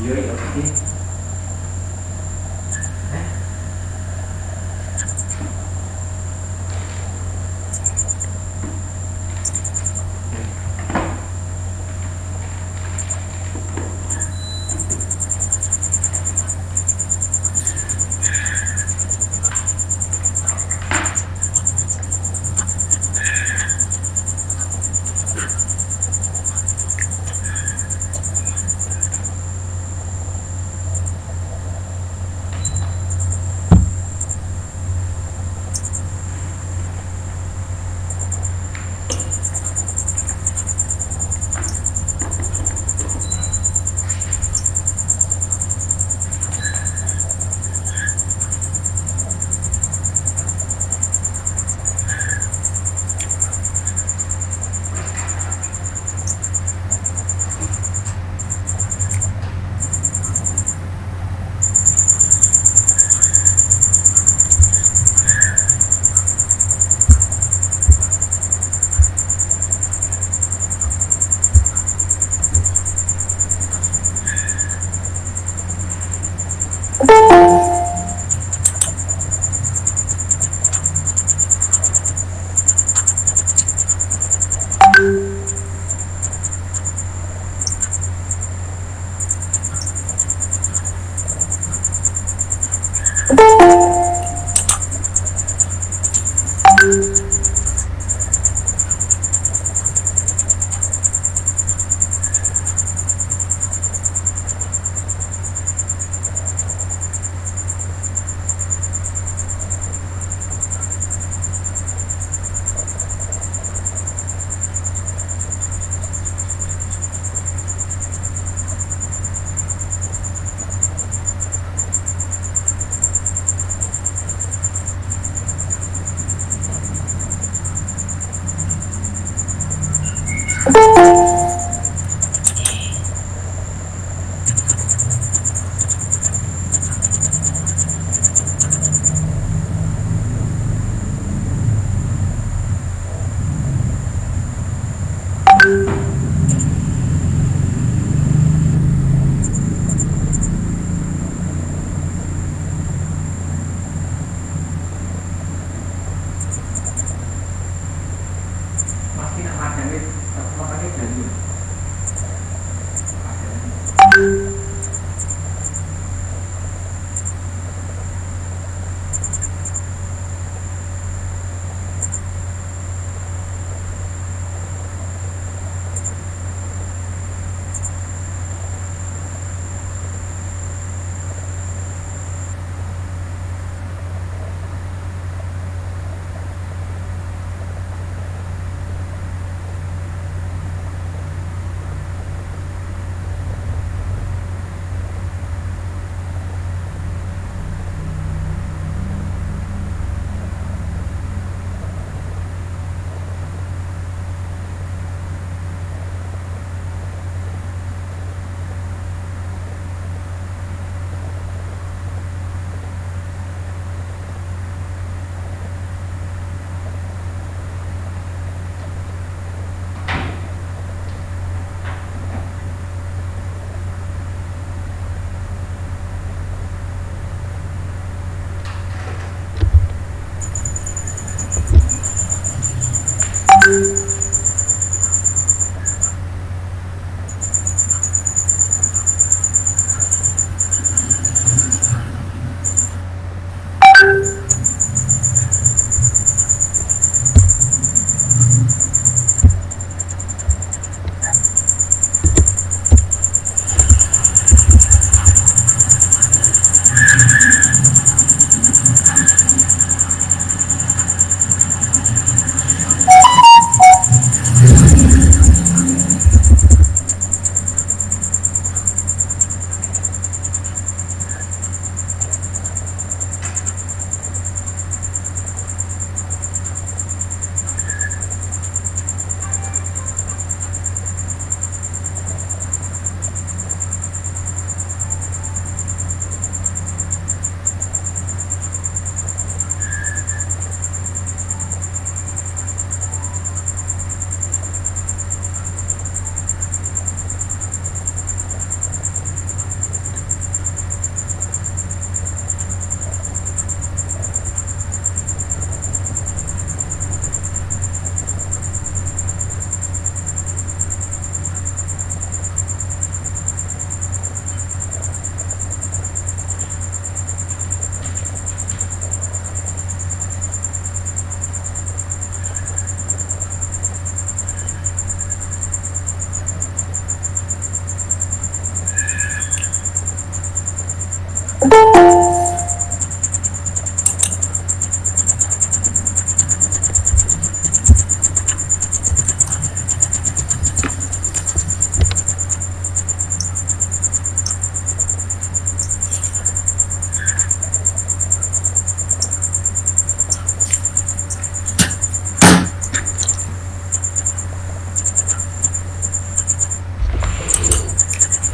Iya ya pasti.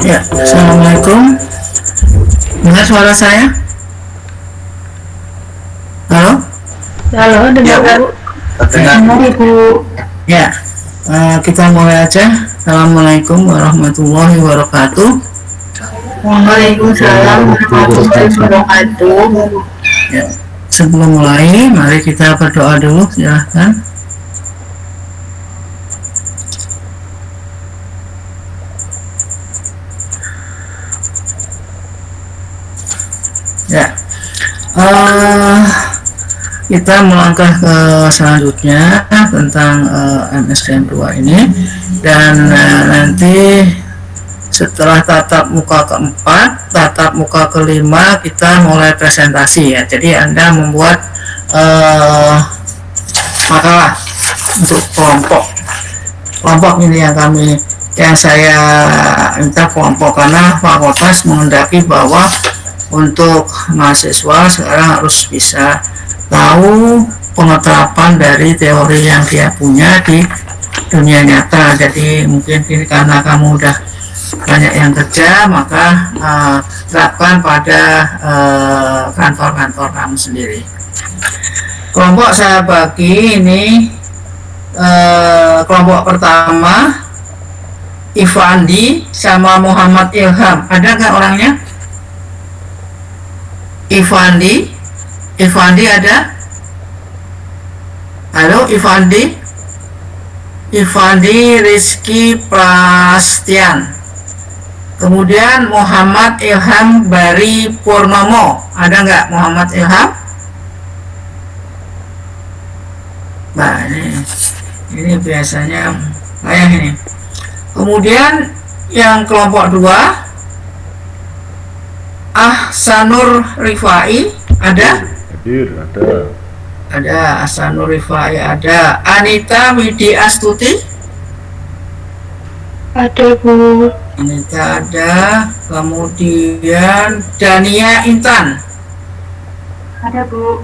Ya, assalamualaikum. Dengar suara saya? Halo? Halo, Ya, dengar Bu. dengar. Ibu. Ya, kita mulai aja. Assalamualaikum warahmatullahi wabarakatuh. Waalaikumsalam warahmatullahi wabarakatuh. Ya, sebelum mulai, mari kita berdoa dulu, silahkan. Ya, kita melangkah ke selanjutnya tentang MSDM 2 ini, dan nanti setelah tatap muka keempat, tatap muka kelima kita mulai presentasi ya. Jadi Anda membuat makalah untuk kelompok ini yang saya minta kelompok, karena fakultas menghendaki bahwa untuk mahasiswa sekarang harus bisa tahu pengeterapan dari teori yang dia punya di dunia nyata. Jadi mungkin ini karena kamu udah banyak yang kerja, maka terapkan pada kantor-kantor kamu sendiri. Kelompok saya bagi ini, kelompok pertama Ivandi sama Muhammad Ilham. Ada nggak orangnya? Ivandi ada? Halo Ivandi Rizky Prastian. Kemudian Muhammad Ilham Bari Purnomo. Ada nggak Muhammad Ilham? Nah, ini biasanya kayak ini. Kemudian yang kelompok 2 Ahsanur Rifai. Ada? Hadir, ada. Ada Ahsanur Rifai, ada. Anita Widi Astuti. Ada Bu. Anita ada. Kemudian Dania Intan. Ada Bu.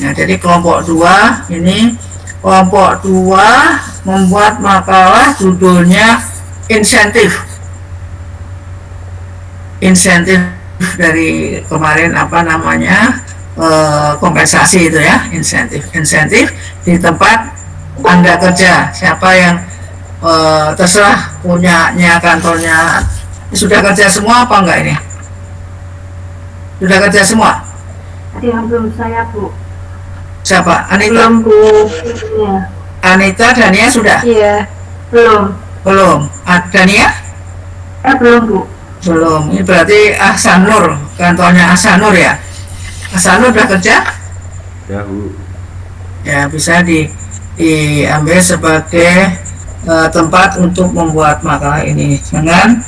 Nah, jadi kelompok 2 ini, kelompok 2 membuat makalah judulnya insentif dari kemarin, apa namanya, kompensasi itu ya, insentif di tempat Anda kerja. Siapa yang terserah punyanya kantornya. Sudah kerja semua apa enggak ini? Sudah kerja semua? Ada yang belum saya Bu. Siapa? Anita? Belum Bu. Iya. Anita, Dania sudah? Iya. Belum. Belum. Dania? Belum Bu. Belum. Ini berarti Ahsanur, kantornya Ahsanur ya. Ahsanur udah kerja? Ya, Bu. Ya, bisa diambil sebagai tempat untuk membuat makalah ini dengan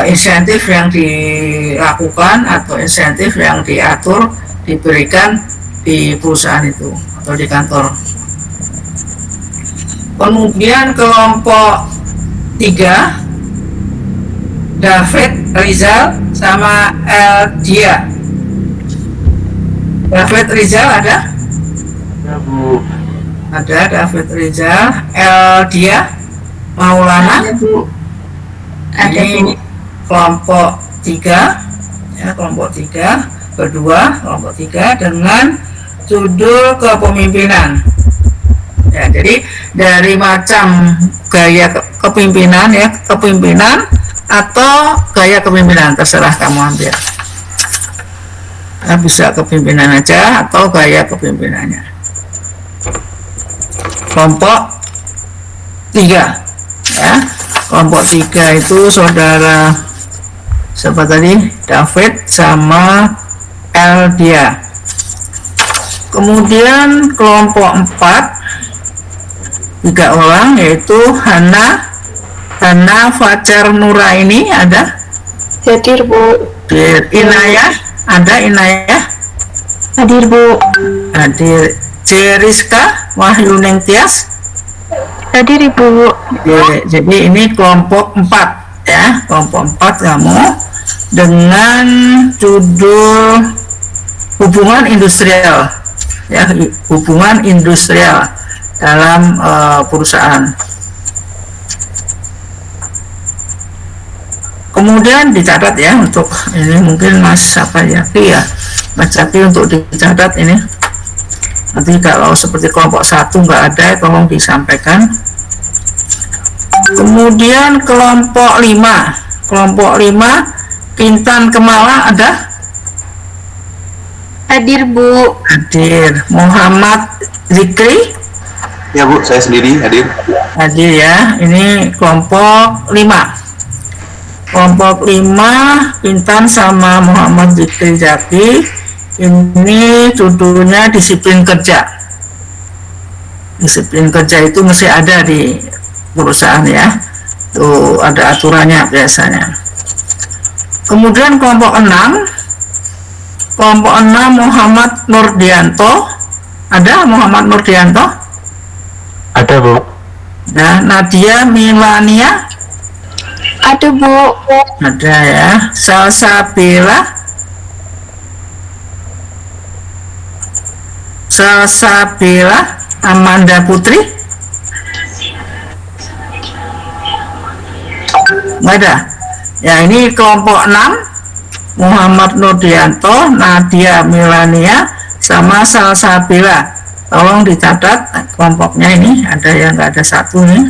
insentif yang dilakukan atau insentif yang diatur, diberikan di perusahaan itu atau di kantor. Kemudian kelompok 3 David Rizal sama Eldia. David Rizal ada? Ya, Bu. Ada David Rizal. Eldia Maulana. Ada Bu. Ada Ini Bu. kelompok 3 ya, kelompok 3 kedua, kelompok 3 dengan judul kepemimpinan. Ya, jadi dari macam gaya kepemimpinan ya, kepemimpinan atau gaya kepemimpinan, terserah kamu ambil. Nah, bisa kepemimpinan aja atau gaya kepemimpinannya. Kelompok 3 ya, kelompok 3 itu saudara siapa tadi? David sama Eldia. Kemudian kelompok 4 3 orang, yaitu Hana Fajar Nuraini. Ada? Hadir Bu. Inayah ada? Inayah Hadir Bu. hadir. Jeriska Wahyuning Tias. Hadir Ibu. Jadi ini kelompok 4 ya, kelompok 4 kamu, dengan judul hubungan industrial ya, hubungan industrial dalam perusahaan. Kemudian dicatat ya, untuk ini mungkin Mas Yaki ya, Mas Yaki untuk dicatat ini. Nanti kalau seperti kelompok 1 nggak ada, tolong disampaikan. Kemudian kelompok 5, Kintan Kemala ada? Hadir, Bu. Hadir. Muhammad Zikri? Ya Bu, saya sendiri hadir. Hadir ya. Ini kelompok 5. Kelompok 5, Kintan sama Muhammad Zikri Zaki. Ini judulnya disiplin kerja. Disiplin kerja itu mesti ada di perusahaan ya. Tuh ada aturannya biasanya. Kemudian kelompok 6, Muhammad Nurdianto. Ada Muhammad Nurdianto? Ada, Bu. Nah, Nadia Milania? Ada, Bu. Ada ya. Salsabila Amanda Putri? Nggak ada. Ya, ini kelompok 6, Muhammad Nurdianto, Nadia Milania, sama Salsabila. Tolong dicatat kelompoknya ini, ada yang nggak ada satu nih.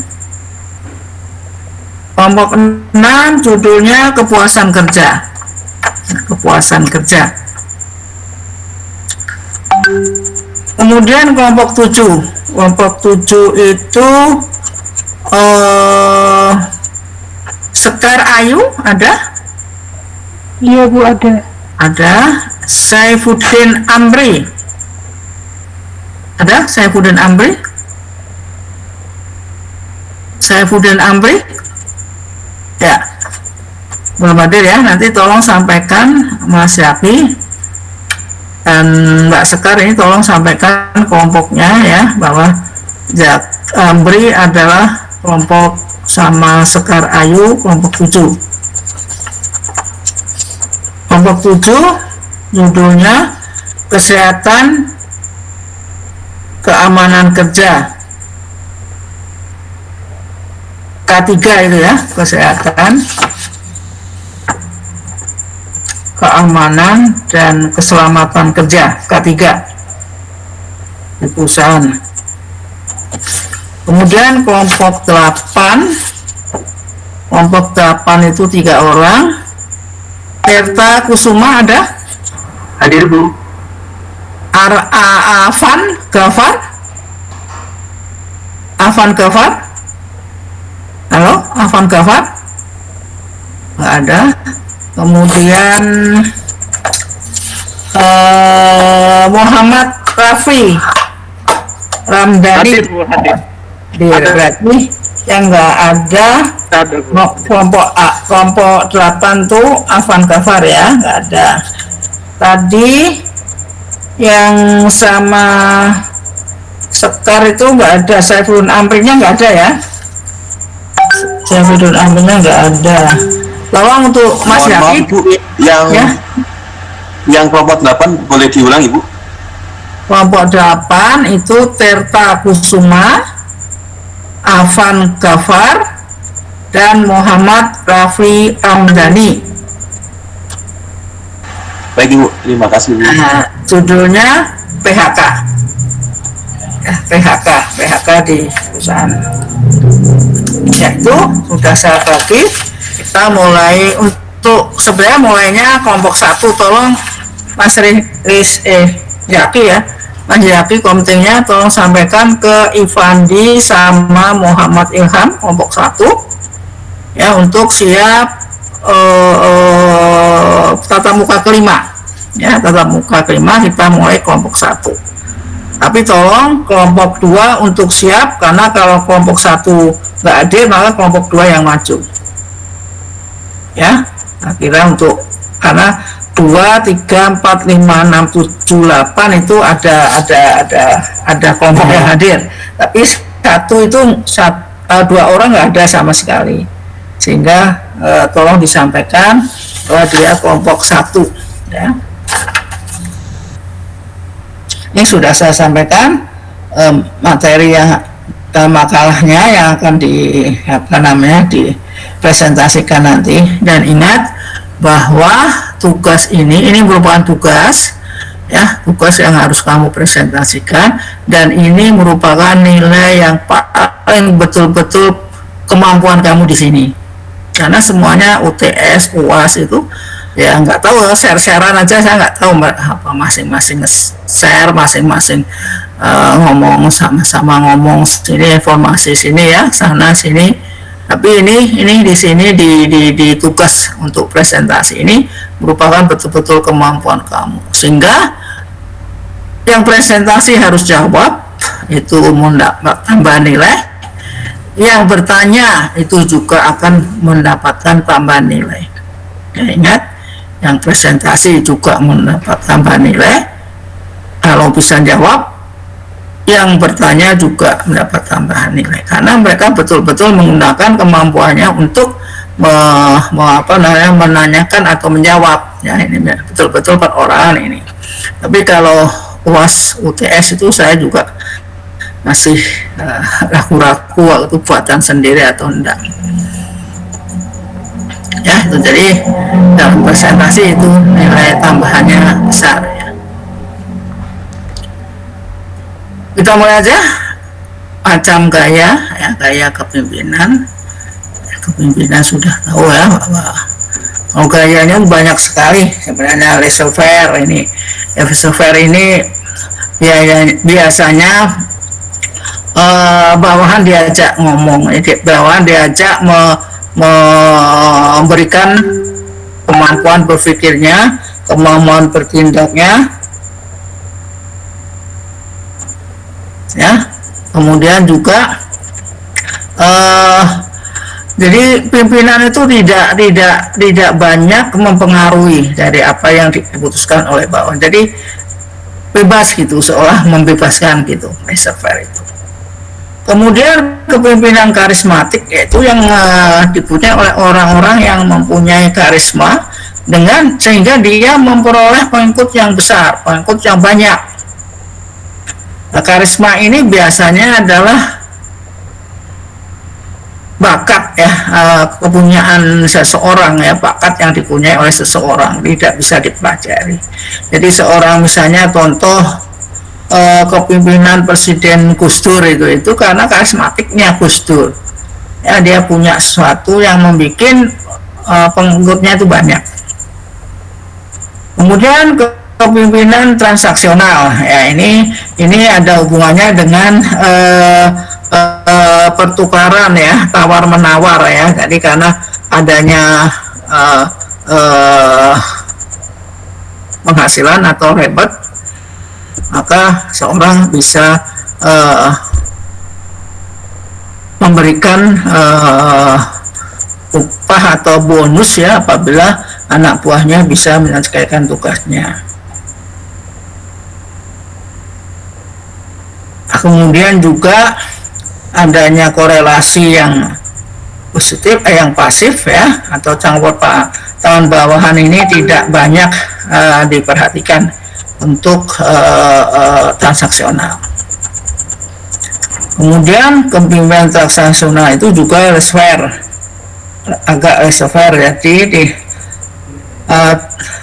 Kelompok 6 judulnya kepuasan kerja. Kepuasan kerja. Kemudian kelompok 7. Kelompok 7 itu Sekar Ayu ada? Iya, Bu, ada. Ada. Saifuddin Amri. Ada Saifuddin Amri? Saifuddin Amri? Ya. Belum hadir ya. Nanti tolong sampaikan Mas Yaki dan Mbak Sekar ini, tolong sampaikan kelompoknya ya, bahwa Amri adalah kelompok sama Sekar Ayu kelompok 7. Kelompok 7 judulnya kesehatan keamanan kerja. K3 itu ya, kesehatan keamanan dan keselamatan kerja, K3 di perusahaan. Kemudian kelompok 8 itu 3 orang. Tirta Kusuma ada? Hadir Bu. Afan Gafar? Halo, Afan Gafar? Nggak ada. Kemudian Muhammad Rafi Ramdhani. Berarti yang nggak ada kelompok A, kelompok 8 tuh Afan Gafar ya, nggak ada. Tadi yang sama Sekar itu nggak ada, Saifuddin Amrinya nggak ada ya, Saifuddin Amrinya nggak ada. Tolong untuk Mas Mohon maaf Yaki Bu, yang kelompok 8 boleh diulangi Bu? Kelompok 8 itu Tirta Kusuma, Afan Gafar, dan Muhammad Rafi Ramdhani. Baik Ibu, terima kasih Bu. Nah, judulnya PHK. Ya, PHK di perusahaan. Ya, itu sudah saya bagi. Kita mulai untuk sebenarnya mulainya kelompok 1. Tolong Mas Yaki ya, Mas Yaki komtingnya tolong sampaikan ke Ivandi sama Muhammad Ilham kelompok 1 ya, untuk siap tatap muka kelima ya. Tatap muka kelima kita mulai kelompok 1, tapi tolong kelompok 2 untuk siap, karena kalau kelompok 1 nggak hadir maka kelompok 2 yang maju ya. Akhirnya untuk, karena 2, 3, 4, 5, 6, 7, 8 itu ada kelompok yang hadir, tapi 1 itu 2 orang nggak ada sama sekali, sehingga tolong disampaikan bahwa dia kelompok 1 ya. Ini sudah saya sampaikan materi yang makalahnya yang akan dipresentasikan nanti. Dan ingat bahwa tugas ini merupakan tugas ya, tugas yang harus kamu presentasikan, dan ini merupakan nilai yang paling betul-betul kemampuan kamu di sini. Karena semuanya UTS, UAS itu ya nggak tahu, share-sharean aja, saya nggak tahu apa masing-masing share, masing-masing ngomong sama-sama, ngomong sini informasi sini ya, sana sini. Tapi ini di sini di tugas untuk presentasi ini merupakan betul-betul kemampuan kamu, sehingga yang presentasi harus jawab itu mendapat tambahan nilai, yang bertanya itu juga akan mendapatkan tambahan nilai. Ya, ingat, yang presentasi juga mendapat tambahan nilai kalau bisa jawab, yang bertanya juga mendapat tambahan nilai, karena mereka betul-betul menggunakan kemampuannya untuk menanyakan atau menjawab ya. Ini betul-betul perorangan ini. Tapi kalau UAS UTS itu saya juga masih ragu-ragu itu buatan sendiri atau enggak ya. Itu jadi dalam presentasi itu nilai tambahannya besar ya. Kita mulai aja. Macam gaya ya, gaya kepemimpinan. Kepemimpinan sudah tahu ya bahwa gayanya banyak sekali sebenarnya. Laissez-faire ini, laissez-faire ini biasanya bawahan diajak ngomong, bawahan diajak memberikan kemampuan berpikirnya, kemampuan bertindaknya ya. Kemudian juga jadi pimpinan itu tidak banyak mempengaruhi dari apa yang diputuskan oleh bawahan. Jadi bebas gitu, seolah membebaskan gitu, laissez-faire itu. Kemudian kepemimpinan karismatik, yaitu yang dipunyai oleh orang-orang yang mempunyai karisma, dengan sehingga dia memperoleh pengikut yang besar, pengikut yang banyak. Nah, karisma ini biasanya adalah bakat ya, kepunyaan seseorang ya, bakat yang dipunyai oleh seseorang, tidak bisa dipelajari. Jadi seorang, misalnya contoh kepemimpinan Presiden Gus Dur itu karena karismatiknya Gus Dur ya, dia punya sesuatu yang membuat pengikutnya itu banyak. Kemudian kepemimpinan transaksional ya, ini ada hubungannya dengan pertukaran ya, tawar menawar ya. Jadi karena adanya penghasilan atau rebut, maka seorang bisa memberikan upah atau bonus ya apabila anak buahnya bisa menyelesaikan tugasnya. Kemudian juga adanya korelasi yang positif, yang pasif ya, atau campur tangan bawahan ini tidak banyak diperhatikan untuk transaksional. Kemudian kepemimpinan transaksional itu juga laissez-faire, agak laissez-faire, jadi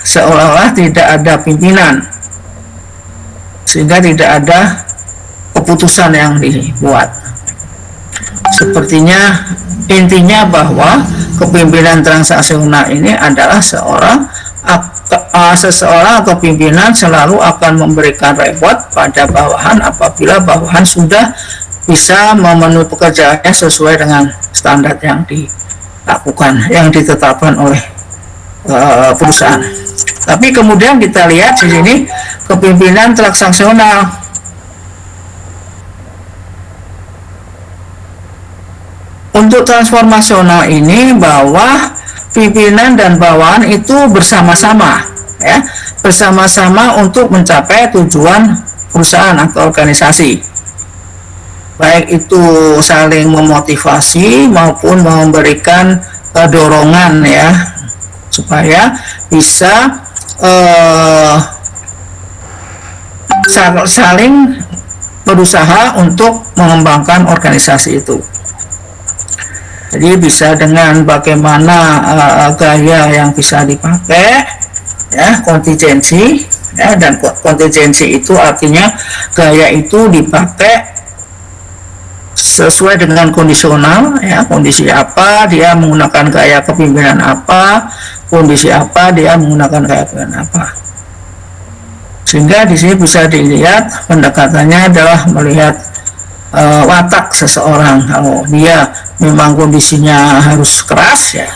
seolah-olah tidak ada pimpinan, sehingga tidak ada keputusan yang dibuat. Sepertinya intinya bahwa kepemimpinan transaksional ini adalah seseorang atau pimpinan selalu akan memberikan reward pada bawahan apabila bawahan sudah bisa memenuhi pekerjaannya sesuai dengan standar yang dilakukan, yang ditetapkan oleh perusahaan. Tapi kemudian kita lihat di sini kepemimpinan transaksional. Untuk transformasional ini, bahwa pimpinan dan bawahan itu bersama-sama ya, bersama-sama untuk mencapai tujuan perusahaan atau organisasi, baik itu saling memotivasi maupun memberikan dorongan ya, supaya bisa saling berusaha untuk mengembangkan organisasi itu. Jadi bisa dengan bagaimana gaya yang bisa dipakai, ya, kontingensi, ya, dan kontingensi itu artinya gaya itu dipakai sesuai dengan kondisional, ya, kondisi apa dia menggunakan gaya kepemimpinan apa, kondisi apa dia menggunakan gaya kepemimpinan apa. Sehingga di sini bisa dilihat pendekatannya adalah melihat watak seseorang. Kalau dia memang kondisinya harus keras, ya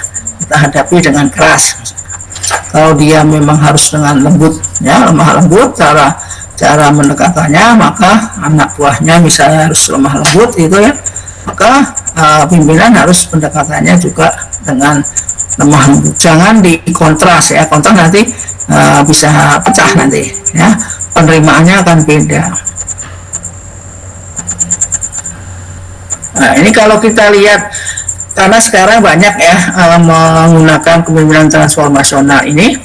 kita hadapi dengan keras. Kalau dia memang harus dengan lembut, ya lemah lembut cara mendekatannya, maka anak buahnya misalnya harus lemah lembut gitu ya, maka pimpinan harus pendekatannya juga dengan lemah lembut. Jangan dikontras, ya kontras nanti bisa pecah nanti, ya penerimaannya akan beda. Nah, ini kalau kita lihat, karena sekarang banyak ya menggunakan kepemimpinan transformasional ini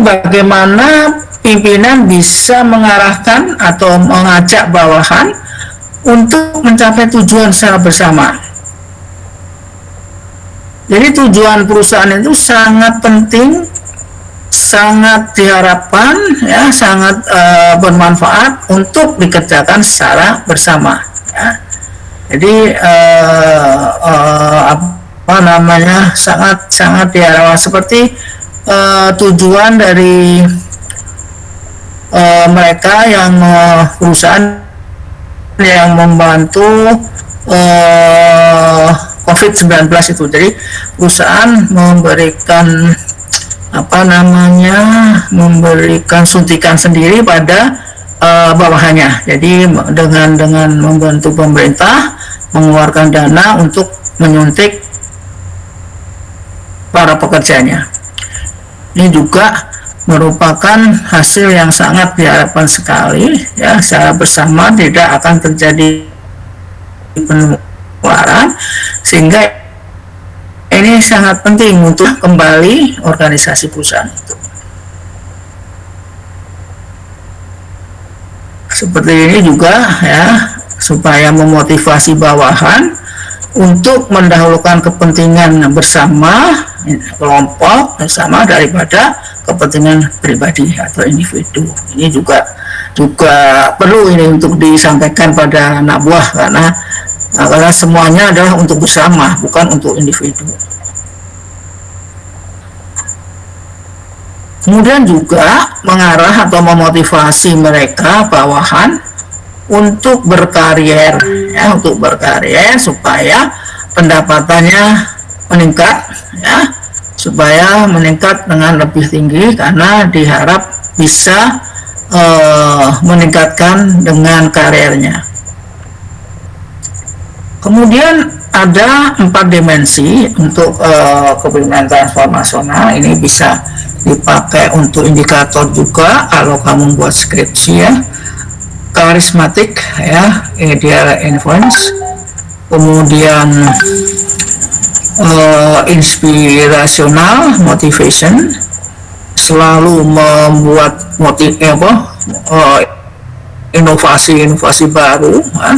bagaimana pimpinan bisa mengarahkan atau mengajak bawahan untuk mencapai tujuan secara bersama. Jadi tujuan perusahaan itu sangat penting, sangat diharapkan, ya sangat bermanfaat untuk dikerjakan secara bersama. Ya. Jadi apa namanya, sangat diharapkan, seperti tujuan dari mereka yang perusahaan yang membantu COVID-19 itu. Jadi perusahaan memberikan memberikan suntikan sendiri pada bawahannya. Jadi dengan membantu pemerintah mengeluarkan dana untuk menyuntik para pekerjanya. Ini juga merupakan hasil yang sangat diharapkan sekali, ya, secara bersama tidak akan terjadi penularan, sehingga ini sangat penting untuk kembali organisasi perusahaan itu. Seperti ini juga, ya, supaya memotivasi bawahan untuk mendahulukan kepentingan bersama kelompok bersama daripada kepentingan pribadi atau individu. Ini juga perlu ini untuk disampaikan pada anak buah, karena semuanya adalah untuk bersama, bukan untuk individu. Kemudian juga mengarah atau memotivasi mereka bawahan untuk berkarier, ya, untuk berkarier supaya pendapatannya meningkat, ya, supaya meningkat dengan lebih tinggi, karena diharap bisa meningkatkan dengan karirnya. Kemudian ada 4 dimensi untuk kepemimpinan transformasional. Ini bisa dipakai untuk indikator juga kalau kamu buat skripsi, ya. Karismatik, ya, ideal influence. Kemudian inspirasional, motivation, selalu membuat inovasi baru, ya.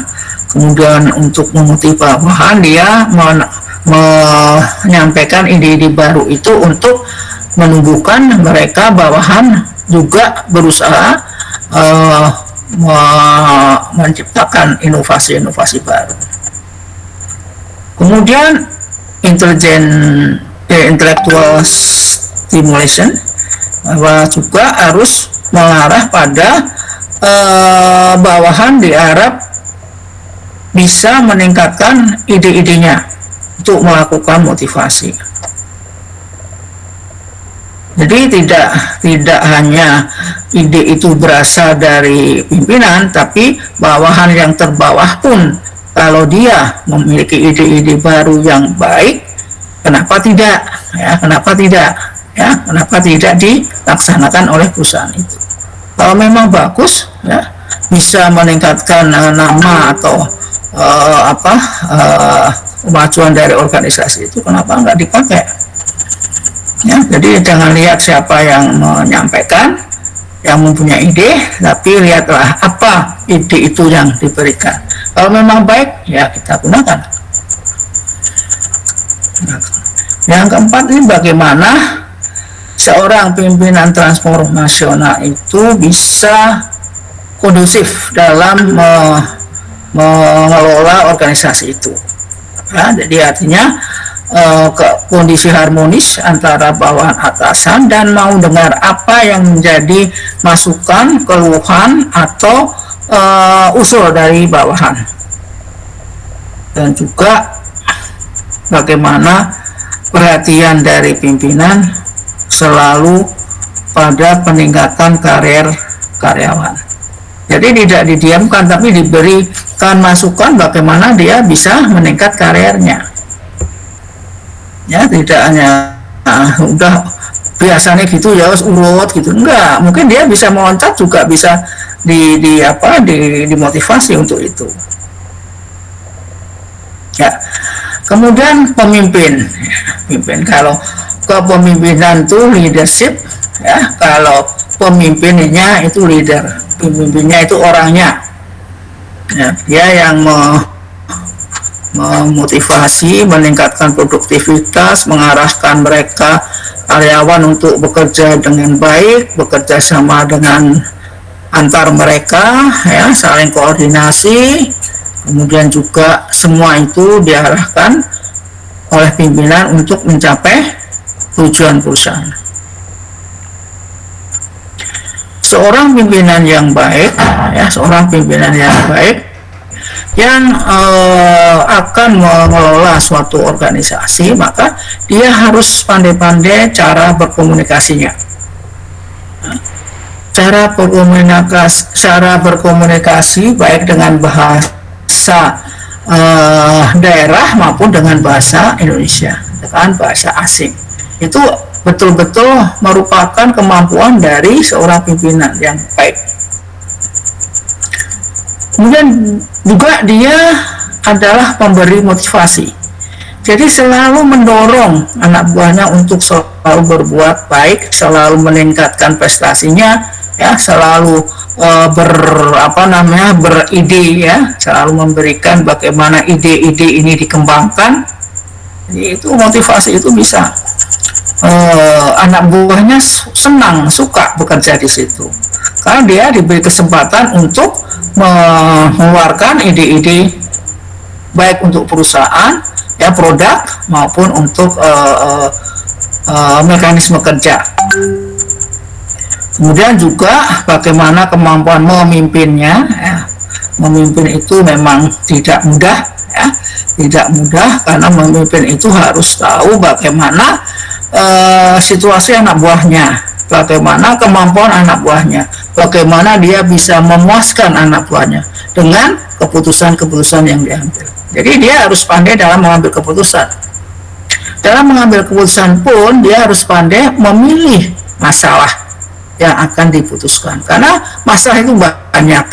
Kemudian untuk memotivasi bawahan, dia menyampaikan ide-ide baru itu untuk menumbuhkan mereka bawahan juga berusaha menciptakan inovasi-inovasi baru. Kemudian intellectual stimulation, bahwa juga harus mengarah pada bawahan diharap bisa meningkatkan ide-idenya untuk melakukan motivasi. Jadi tidak hanya ide itu berasal dari pimpinan, tapi bawahan yang terbawah pun kalau dia memiliki ide-ide baru yang baik, kenapa tidak, ya, kenapa tidak dilaksanakan oleh perusahaan itu. Kalau memang bagus, ya, bisa meningkatkan nama atau kemajuan dari organisasi itu, kenapa nggak dipakai? Ya, jadi jangan lihat siapa yang menyampaikan, yang mempunyai ide, tapi lihatlah apa ide itu yang diberikan. Kalau memang baik, ya kita gunakan. Yang keempat ini bagaimana seorang pimpinan transformasional itu bisa kondusif dalam mengelola organisasi itu. Ya, jadi artinya kondisi harmonis antara bawahan atasan dan mau dengar apa yang menjadi masukan, keluhan atau usul dari bawahan. Dan juga bagaimana perhatian dari pimpinan selalu pada peningkatan karir karyawan. Jadi tidak didiamkan, tapi diberikan masukan bagaimana dia bisa meningkat karirnya. Ya, tidak hanya udah biasanya gitu ya urut gitu, enggak, mungkin dia bisa meloncat juga, bisa dimotivasi untuk itu. Ya, kemudian pemimpin. Kalau kepemimpinan itu leadership, ya, kalau pemimpinnya itu leader, pemimpinnya itu orangnya, ya, dia yang memotivasi, meningkatkan produktivitas, mengarahkan mereka karyawan untuk bekerja dengan baik, bekerja sama dengan antar mereka, ya, saling koordinasi. Kemudian juga semua itu diarahkan oleh pimpinan untuk mencapai tujuan perusahaan. Seorang pimpinan yang baik, ya, seorang pimpinan yang baik yang akan mengelola suatu organisasi, maka dia harus pandai-pandai cara berkomunikasinya. Cara berkomunikasi baik dengan bahasa daerah maupun dengan bahasa Indonesia, dengan bahasa asing, itu betul-betul merupakan kemampuan dari seorang pimpinan yang baik. Kemudian juga dia adalah pemberi motivasi, jadi selalu mendorong anak buahnya untuk selalu berbuat baik, selalu meningkatkan prestasinya, ya, selalu beride, ya, selalu memberikan bagaimana ide-ide ini dikembangkan. Jadi itu motivasi itu bisa anak buahnya senang, suka bekerja di situ karena dia diberi kesempatan untuk mengeluarkan ide-ide baik untuk perusahaan, ya, produk maupun untuk mekanisme kerja. Kemudian juga bagaimana kemampuan memimpinnya, ya. Memimpin itu memang tidak mudah, ya, tidak mudah karena memimpin itu harus tahu bagaimana situasi anak buahnya, bagaimana kemampuan anak buahnya, bagaimana dia bisa memuaskan anak buahnya dengan keputusan-keputusan yang diambil. Jadi dia harus pandai dalam mengambil keputusan. Dalam mengambil keputusan pun dia harus pandai memilih masalah yang akan diputuskan, karena masalah itu banyak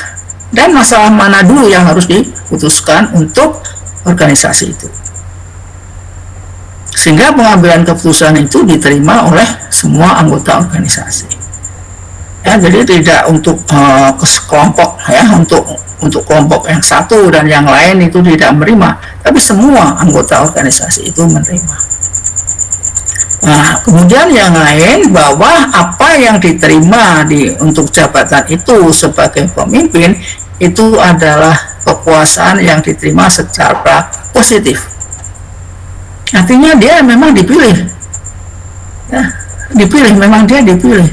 dan masalah mana dulu yang harus diputuskan untuk organisasi itu, sehingga pengambilan keputusan itu diterima oleh semua anggota organisasi, ya. Jadi tidak untuk kelompok, ya, untuk kelompok yang satu dan yang lain itu tidak menerima, tapi semua anggota organisasi itu menerima. Nah, kemudian yang lain, bahwa apa yang diterima untuk jabatan itu sebagai pemimpin itu adalah kekuasaan yang diterima secara positif. Artinya dia memang dipilih, ya, memang dia dipilih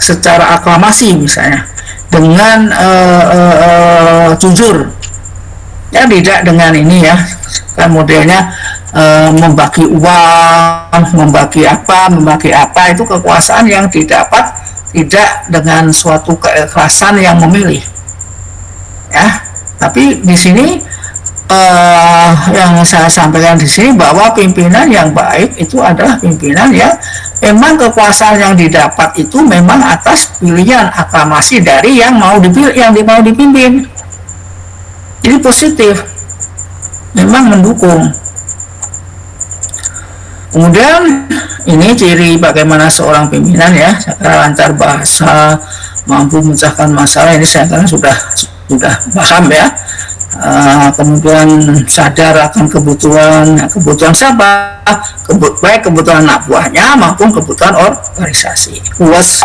secara aklamasi misalnya, dengan jujur, ya, tidak dengan ini, ya, kan modelnya membagi uang, membagi apa, itu kekuasaan yang didapat tidak dengan suatu keikhlasan yang memilih, ya. Tapi di sini yang saya sampaikan di sini bahwa pimpinan yang baik itu adalah pimpinan yang memang kekuasaan yang didapat itu memang atas pilihan aklamasi dari yang mau dipimpin. Jadi positif, memang mendukung. Kemudian ini ciri bagaimana seorang pimpinan, ya, lancar bahasa, mampu memecahkan masalah. Ini saya kan sudah paham, ya. kemudian sadar akan kebutuhan siapa, baik kebutuhan anak buahnya maupun kebutuhan organisasi. Luas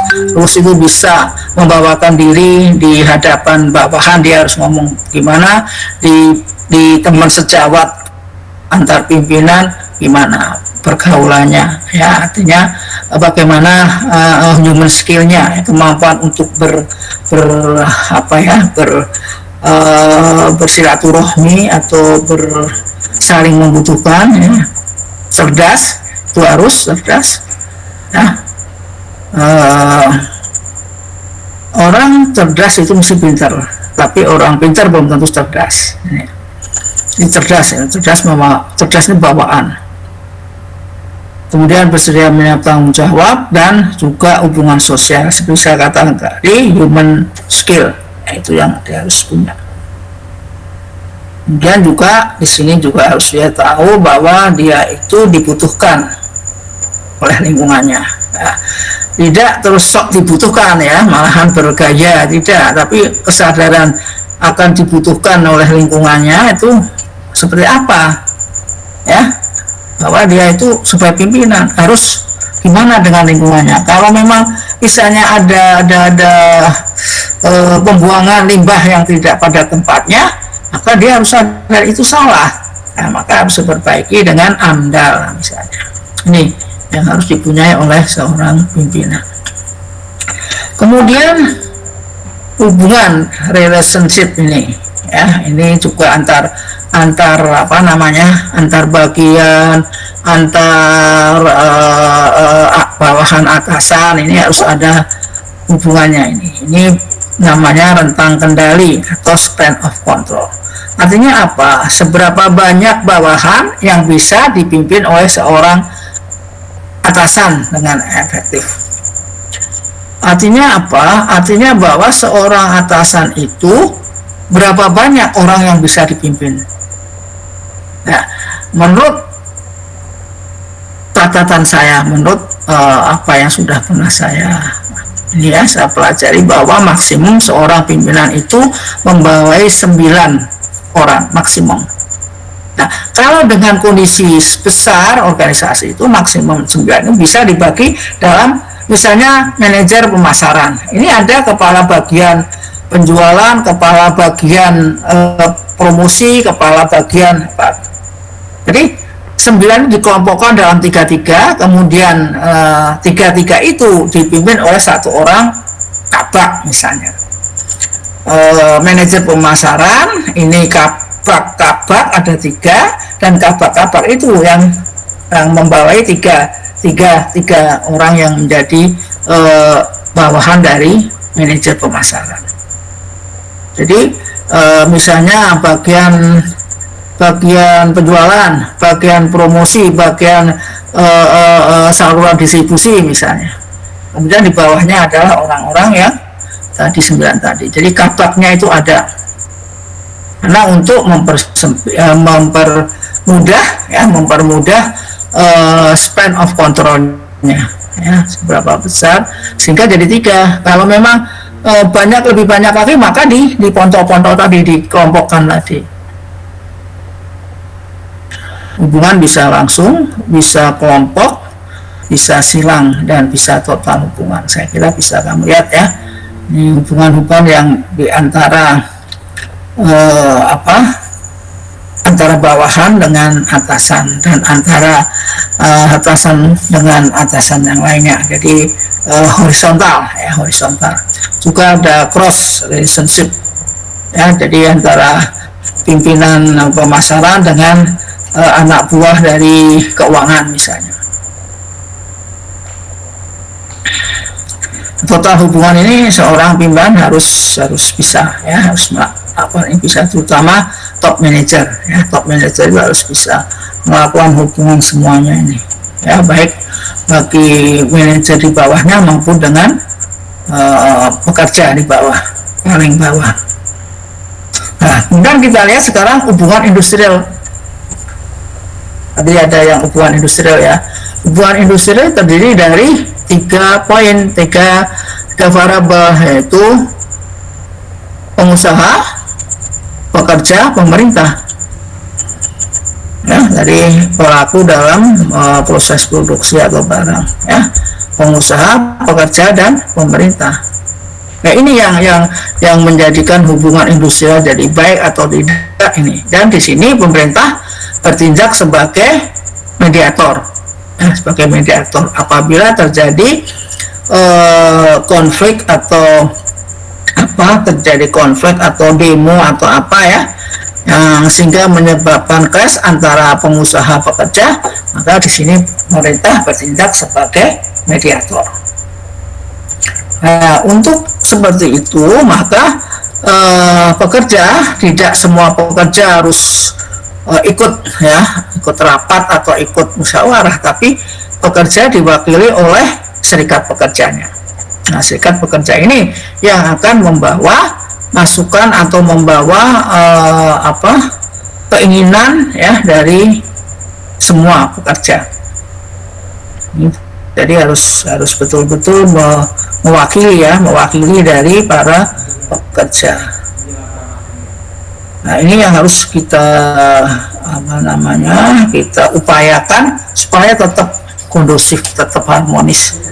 itu bisa membawakan diri di hadapan bawahan, dia harus ngomong gimana, di teman sejawat antar pimpinan gimana pergaulannya, ya, artinya bagaimana human skillnya, kemampuan untuk bersilaturahmi atau saling membutuhkan, ya. Cerdas, itu harus cerdas, ya. Orang cerdas itu mesti pintar, tapi orang pintar belum tentu cerdas. Ini cerdas, ya. Cerdas ini bawaan. Kemudian bersedia menerima tanggung jawab dan juga hubungan sosial, seperti saya katakan tadi, human skill, itu yang dia harus punya. Kemudian juga di sini juga harus dia tahu bahwa dia itu dibutuhkan oleh lingkungannya, ya. Tidak terus sok dibutuhkan, ya, malahan bergaya, tidak, tapi kesadaran akan dibutuhkan oleh lingkungannya itu seperti apa, ya, bahwa dia itu sebagai pimpinan harus gimana dengan lingkungannya. Kalau memang misalnya ada pembuangan limbah yang tidak pada tempatnya, maka dia harus sadar itu salah, nah, maka harus diperbaiki dengan AMDAL misalnya. Ini yang harus dipunyai oleh seorang pimpinan. Kemudian hubungan relationship ini, ya, ini juga antar bagian, antar bawahan atasan, ini harus ada hubungannya. Ini namanya rentang kendali atau span of control. Artinya apa? Seberapa banyak bawahan yang bisa dipimpin oleh seorang atasan dengan efektif. Artinya apa? Artinya bahwa seorang atasan itu berapa banyak orang yang bisa dipimpin. Nah, menurut catatan saya, menurut apa yang sudah pernah saya pelajari, bahwa maksimum seorang pimpinan itu membawai 9 orang maksimum. Nah, kalau dengan kondisi besar organisasi itu maksimum 9 itu bisa dibagi dalam misalnya manajer pemasaran. Ini ada kepala bagian penjualan, kepala bagian promosi, kepala bagian apa. Jadi 9 dikelompokkan dalam 3-3, kemudian 3-3 itu dipimpin oleh 1 orang kabak misalnya. Manajer pemasaran, ini kabak ada 3, dan kabak itu yang membawai tiga orang yang menjadi bawahan dari manajer pemasaran. Jadi misalnya bagian penjualan, bagian promosi, bagian saluran distribusi misalnya. Kemudian di bawahnya adalah orang-orang yang tadi 9 tadi. Jadi kabaknya itu ada. Karena untuk mempermudah span of controlnya, ya, seberapa besar sehingga jadi 3. Kalau memang lebih banyak lagi, maka di ponto-ponto tadi, dikelompokkan tadi. Hubungan bisa langsung, bisa kelompok, bisa silang, dan bisa total hubungan. Saya kira bisa kamu lihat, ya, ini hubungan-hubungan yang di antara antara bawahan dengan atasan, dan antara atasan dengan atasan yang lainnya. Jadi horizontal, ya, horizontal. Juga ada cross relationship, ya, jadi antara pimpinan pemasaran dengan anak buah dari keuangan misalnya. Total hubungan ini seorang pimpinan harus bisa, ya, harus ini bisa, terutama top manager, ya, top manager itu harus bisa melakukan hubungan semuanya ini, ya, baik bagi manajer di bawahnya maupun dengan pekerja di bawah, paling bawah. Nah, kemudian kita lihat sekarang hubungan industrial. Tadi ada yang hubungan industrial, ya. Hubungan industrial terdiri dari 3 poin, 3 variabel, yaitu pengusaha, pekerja pemerintah. Ya, dari pelaku dalam proses produksi atau barang, ya, pengusaha, pekerja, dan pemerintah. Nah, ini yang menjadikan hubungan industrial jadi baik atau tidak ini. Dan di sini pemerintah bertindak sebagai mediator, sebagai mediator apabila terjadi konflik atau terjadi konflik atau demo atau apa ya, yang sehingga menyebabkan clash antara pengusaha pekerja, maka di sini pemerintah bertindak sebagai mediator. Nah, untuk seperti itu maka pekerja, tidak semua pekerja harus ikut rapat atau ikut musyawarah, tapi pekerja diwakili oleh serikat pekerjanya. Nah, serikat pekerja ini yang akan membawa masukan atau membawa keinginan ya dari semua pekerja. Jadi harus betul-betul mewakili dari para pekerja. Nah, ini yang harus kita kita upayakan supaya tetap kondusif, tetap harmonis.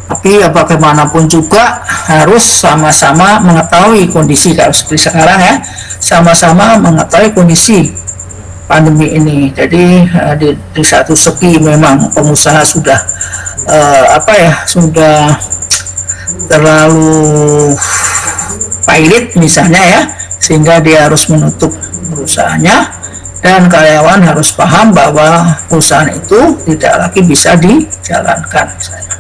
Tapi ya bagaimanapun juga harus sama-sama mengetahui kondisi, kalau seperti sekarang ya, sama-sama mengetahui kondisi pandemi ini. Jadi di satu segi memang pengusaha sudah sudah terlalu pailit misalnya ya, sehingga dia harus menutup perusahaannya, dan karyawan harus paham bahwa perusahaan itu tidak lagi bisa dijalankan misalnya.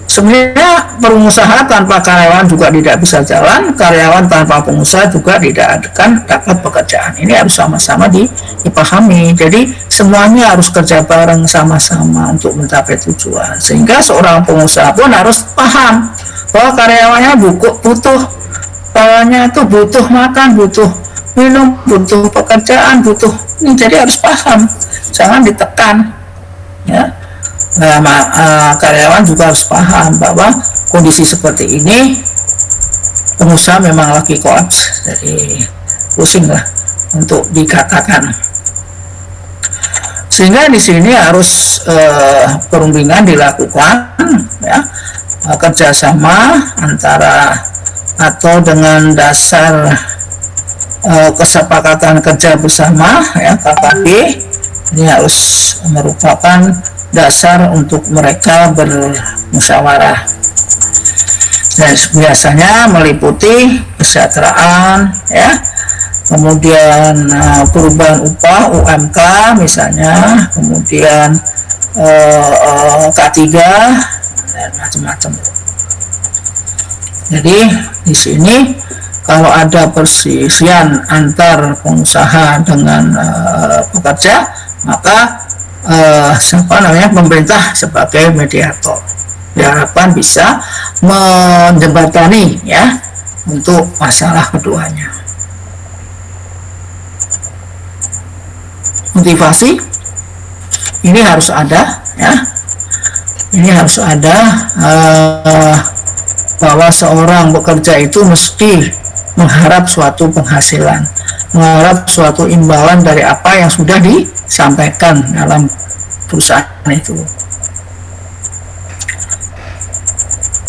Sebenarnya pengusaha tanpa karyawan juga tidak bisa jalan, karyawan tanpa pengusaha juga tidak akan dapat pekerjaan. Ini harus sama-sama dipahami. Jadi semuanya harus kerja bareng sama-sama untuk mencapai tujuan. Sehingga seorang pengusaha pun harus paham bahwa karyawannya butuh, karyawannya itu butuh makan, butuh minum, butuh pekerjaan, butuh ini. Jadi harus paham, jangan ditekan, ya. Nah, karyawan juga harus paham bahwa kondisi seperti ini pengusaha memang lagi kolaps, jadi pusing lah untuk dikatakan. Sehingga di sini harus perundingan dilakukan, ya, kerjasama antara atau dengan dasar kesepakatan kerja bersama, ya, KKB. Ini harus merupakan dasar untuk mereka bermusyawarah, dan biasanya meliputi kesejahteraan, ya, kemudian perubahan upah UMK misalnya, kemudian K3 dan macam-macam. Jadi di sini kalau ada perselisihan antar pengusaha dengan pekerja, maka pemerintah sebagai mediator diharapkan bisa menjembatani, ya, untuk masalah keduanya. Motivasi ini harus ada, ya, ini harus ada, bahwa seorang bekerja itu mesti mengharap suatu penghasilan, mengharap suatu imbalan dari apa yang sudah disampaikan dalam perusahaan itu.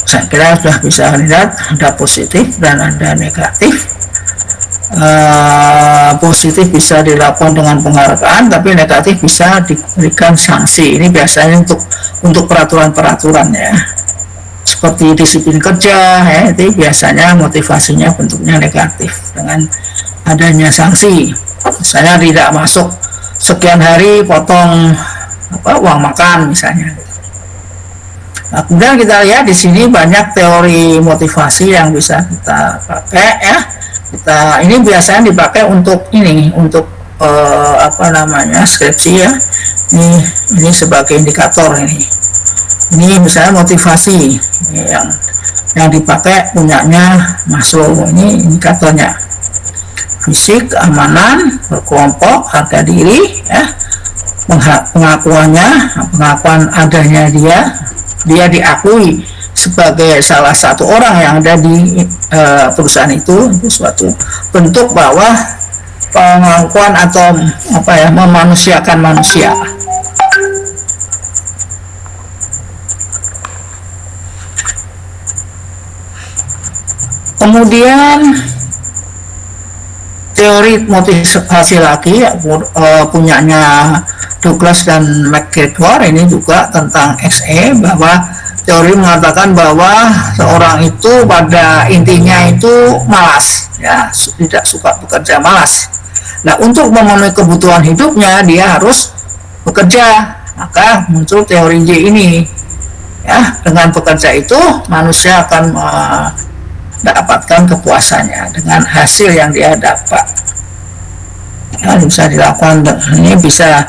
Saya kira sudah bisa lihat ada positif dan ada negatif. Positif bisa dilakukan dengan penghargaan, tapi negatif bisa diberikan sanksi. Ini biasanya untuk peraturan-peraturan, ya, seperti disiplin kerja, ya, itu biasanya motivasinya bentuknya negatif dengan adanya sanksi. Misalnya tidak masuk sekian hari potong uang makan misalnya. Nah, kemudian kita lihat di sini banyak teori motivasi yang bisa kita pakai, ya. Ini biasanya dipakai untuk skripsi, ya. Ini sebagai indikator ini. Ini misalnya motivasi yang dipakai punyanya Maslow, ini indikatornya. Fisik, keamanan, berkelompok, harga diri, ya. Pengakuan adanya dia diakui sebagai salah satu orang yang ada di perusahaan itu suatu bentuk bahwa pengakuan atau apa ya, memanusiakan manusia. Kemudian teori motivasi lagi punyanya Douglas dan McGregor ini juga tentang XE, bahwa teori mengatakan bahwa seorang itu pada intinya itu malas, ya, tidak suka bekerja, malas. Nah, untuk memenuhi kebutuhan hidupnya dia harus bekerja, maka muncul teori Y ini, ya. Dengan bekerja itu manusia akan mendapatkan kepuasannya dengan hasil yang dia dapat. Ya, bisa dilakukan, ini bisa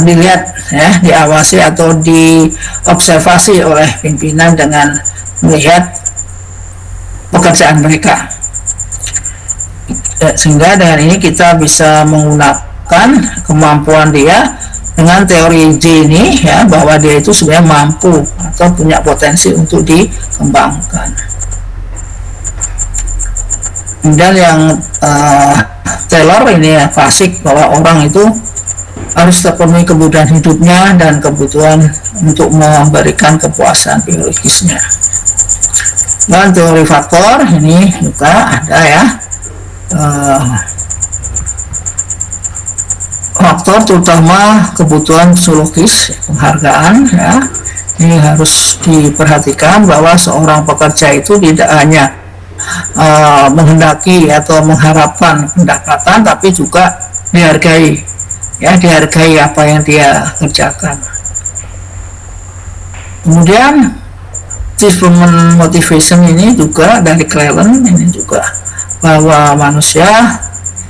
dilihat, ya, diawasi atau diobservasi oleh pimpinan dengan melihat pekerjaan mereka. Sehingga dengan ini kita bisa menggunakan kemampuan dia dengan teori J ini, ya, bahwa dia itu sebenarnya mampu atau punya potensi untuk dikembangkan. Kemudian yang Taylor ini ya, klasik, bahwa orang itu harus terpenuhi kebutuhan hidupnya dan kebutuhan untuk memberikan kepuasan biologisnya. Dan teori faktor ini juga ada, ya, faktor terutama kebutuhan psikologis, penghargaan, ya, ini harus diperhatikan bahwa seorang pekerja itu tidak hanya menghendaki atau mengharapkan pendapatan, tapi juga dihargai, ya, dihargai apa yang dia kerjakan. Kemudian achievement motivation ini juga dari Cleland ini juga, bahwa manusia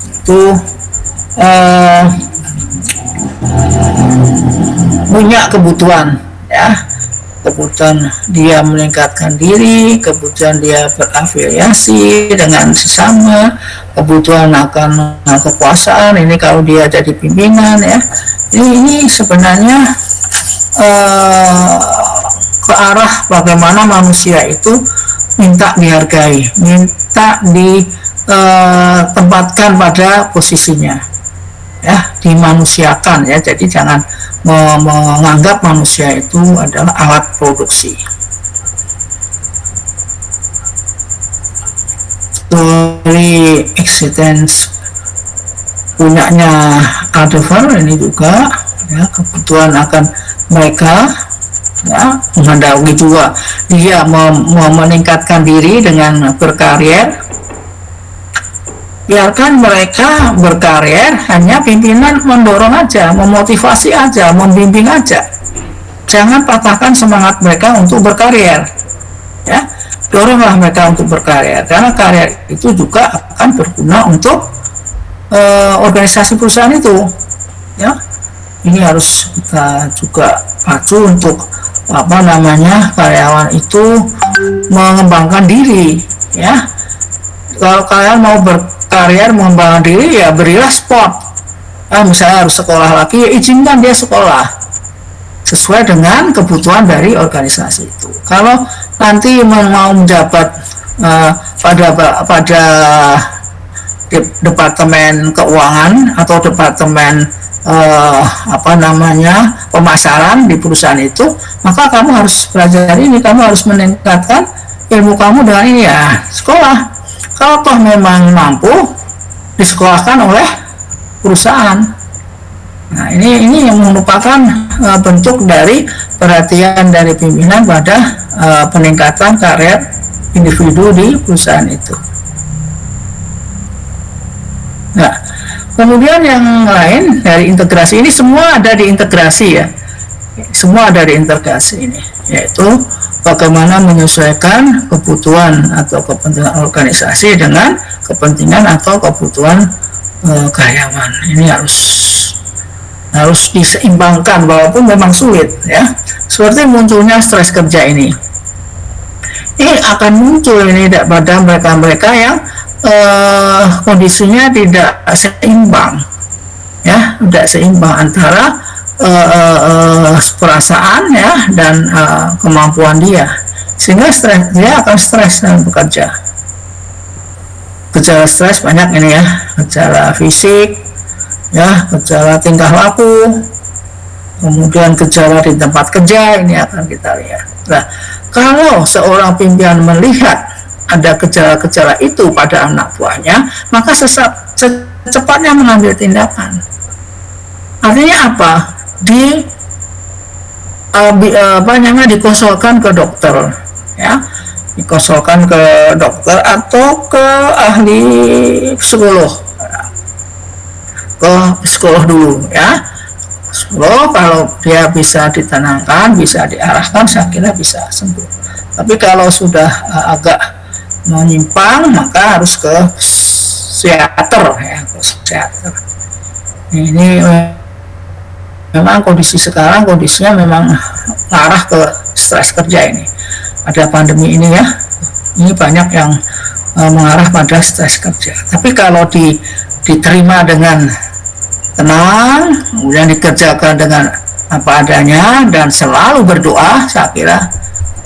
itu punya kebutuhan, ya, kebutuhan dia meningkatkan diri, kebutuhan dia berafiliasi dengan sesama, kebutuhan akan kekuasaan. Ini kalau dia jadi pimpinan, ya, ini sebenarnya ke arah bagaimana manusia itu minta dihargai, minta ditempatkan pada posisinya, ya, dimanusiakan, ya. Jadi jangan menganggap manusia itu adalah alat produksi. Teori existence punyanya Aldebaran ini juga, ya, kebutuhan akan mereka, ya, menghendaki juga dia meningkatkan diri dengan berkarir. Biarkan mereka berkarir, hanya pimpinan mendorong aja, memotivasi aja, membimbing aja. Jangan patahkan semangat mereka untuk berkarir, ya. Doronglah mereka untuk berkarir, karena karir itu juga akan berguna untuk organisasi perusahaan itu, ya. Ini harus kita juga pacu untuk karyawan itu mengembangkan diri, ya. Kalau kalian mau berkarir, mengembangkan diri, ya berilah sport. Misalnya harus sekolah lagi, ya izinkan dia sekolah sesuai dengan kebutuhan dari organisasi itu. Kalau nanti mau menjabat pada departemen keuangan atau departemen pemasaran di perusahaan itu, maka kamu harus belajar ini, kamu harus meningkatkan ilmu kamu dengan ini, ya, sekolah. Kalau toh memang mampu, disekolahkan oleh perusahaan. Nah, ini yang merupakan bentuk dari perhatian dari pimpinan pada peningkatan karir individu di perusahaan itu. Nah, kemudian yang lain dari integrasi ini, semua ada di integrasi, ya. Semua ada di integrasi ini, yaitu bagaimana menyesuaikan kebutuhan atau kepentingan organisasi dengan kepentingan atau kebutuhan karyawan. Ini harus diseimbangkan, walaupun memang sulit, ya. Seperti munculnya stres kerja ini akan muncul ini pada mereka yang kondisinya tidak seimbang, ya, tidak seimbang antara perasaan, ya, dan kemampuan dia, sehingga dia akan stres dalam bekerja. gejala stres banyak ini ya, gejala fisik, ya, gejala tingkah laku, kemudian gejala di tempat kerja ini akan kita lihat. Nah, kalau seorang pimpinan melihat ada gejala-gejala itu pada anak buahnya, maka secepatnya mengambil tindakan. Artinya apa? Dikonsulkan ke dokter, ya, dikonsulkan ke dokter atau ke ahli psikolog, ke psikolog dulu, ya. Psikolog kalau dia bisa ditenangkan, bisa diarahkan, saya kira bisa sembuh. Tapi kalau sudah agak menyimpang, maka harus ke psikiater, ya, ke psikiater. Ini memang kondisinya memang mengarah ke stres kerja ini. Ada pandemi ini ya, ini banyak yang mengarah pada stres kerja. Tapi kalau diterima dengan tenang, kemudian dikerjakan dengan apa adanya dan selalu berdoa, saya kira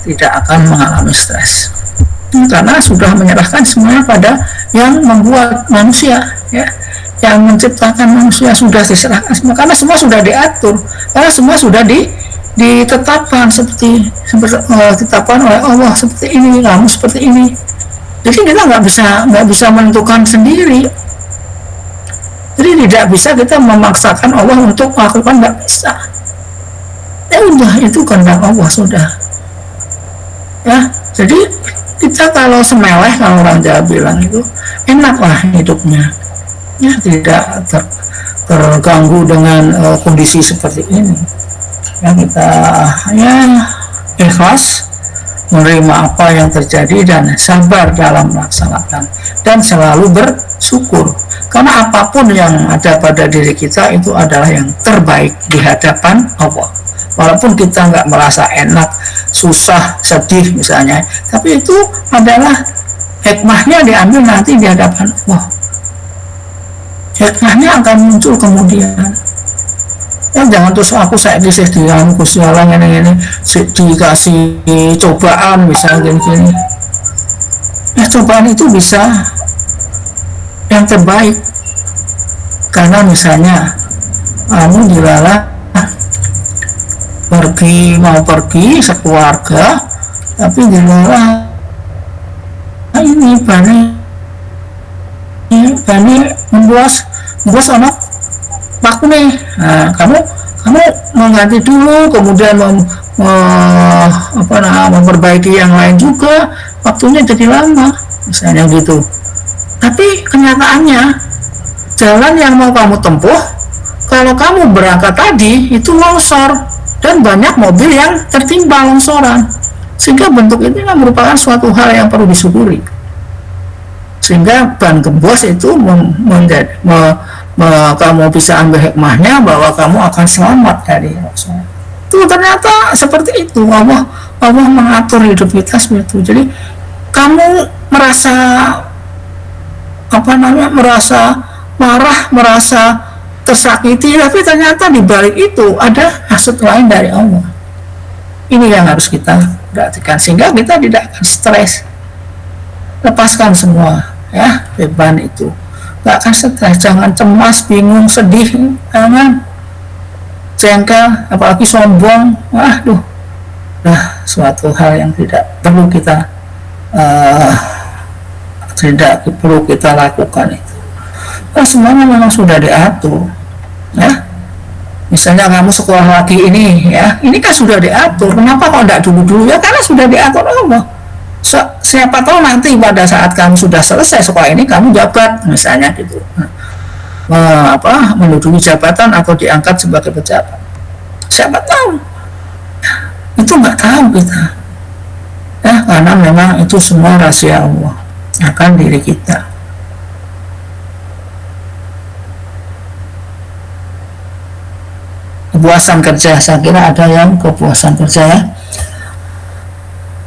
tidak akan mengalami stres. Karena sudah menyerahkan semuanya pada yang membuat manusia, ya, yang menciptakan manusia, sudah diserahkan semua, karena semua sudah diatur, karena semua sudah ditetapkan seperti ditetapkan oleh Allah, seperti ini, kamu seperti ini. Jadi kita nggak bisa menentukan sendiri. Jadi tidak bisa kita memaksakan Allah untuk melakukan, nggak bisa. Ya udah, itu kehendak Allah sudah. Ya, jadi kita kalau semeleh, kalau orang Jawa bilang itu enaklah hidupnya, ya, tidak terganggu dengan kondisi seperti ini. Ya, kita ya ikhlas menerima apa yang terjadi dan sabar dalam melaksanakan dan selalu bersyukur, karena apapun yang ada pada diri kita itu adalah yang terbaik di hadapan Allah. Walaupun kita nggak merasa enak, susah, sedih misalnya, tapi itu adalah hikmahnya diambil nanti di hadapan Allah. Hikmahnya akan muncul kemudian. Ya, jangan terus saya disediakan kusialan ini dikasih cobaan misalnya gini. Ya, cobaan itu bisa yang terbaik, karena misalnya kamu dilarang mau pergi sekeluarga, tapi dilarang ini bani membuas anak paku nih. Nah, kamu mengganti dulu, kemudian memperbaiki yang lain juga, waktunya jadi lama misalnya gitu. Tapi kenyataannya jalan yang mau kamu tempuh, kalau kamu berangkat tadi itu longsor dan banyak mobil yang tertimpa longsoran, sehingga bentuk ini merupakan suatu hal yang perlu disyukuri, sehingga ban gembos itu kamu bisa ambil hikmahnya bahwa kamu akan selamat dari longsoran. Itu ternyata seperti itu, Allah mengatur hidup kita seperti itu. Jadi kamu merasa marah, merasa tersakiti, tapi ternyata di balik itu ada maksud lain dari Allah. Ini yang harus kita perhatikan, sehingga kita tidak akan stres. Lepaskan semua, ya, beban itu. Nggak akan stres, jangan cemas, bingung, sedih, jangan jengkel, apalagi sombong. Waduh, suatu hal yang tidak perlu kita lakukan itu. Nah, semuanya memang sudah diatur, ya. Misalnya kamu sekolah lagi ini, ya, ini kan sudah diatur. Kenapa kok tidak dulu? Ya karena sudah diatur Allah. Siapa tahu nanti pada saat kamu sudah selesai sekolah ini, kamu jabat misalnya gitu, menduduki jabatan atau diangkat sebagai pejabat. Siapa tahu? Itu nggak tahu kita, ya, karena memang itu semua rahasia Allah akan diri kita. Kepuasan kerja, saya kira ada yang kepuasan kerja, ya.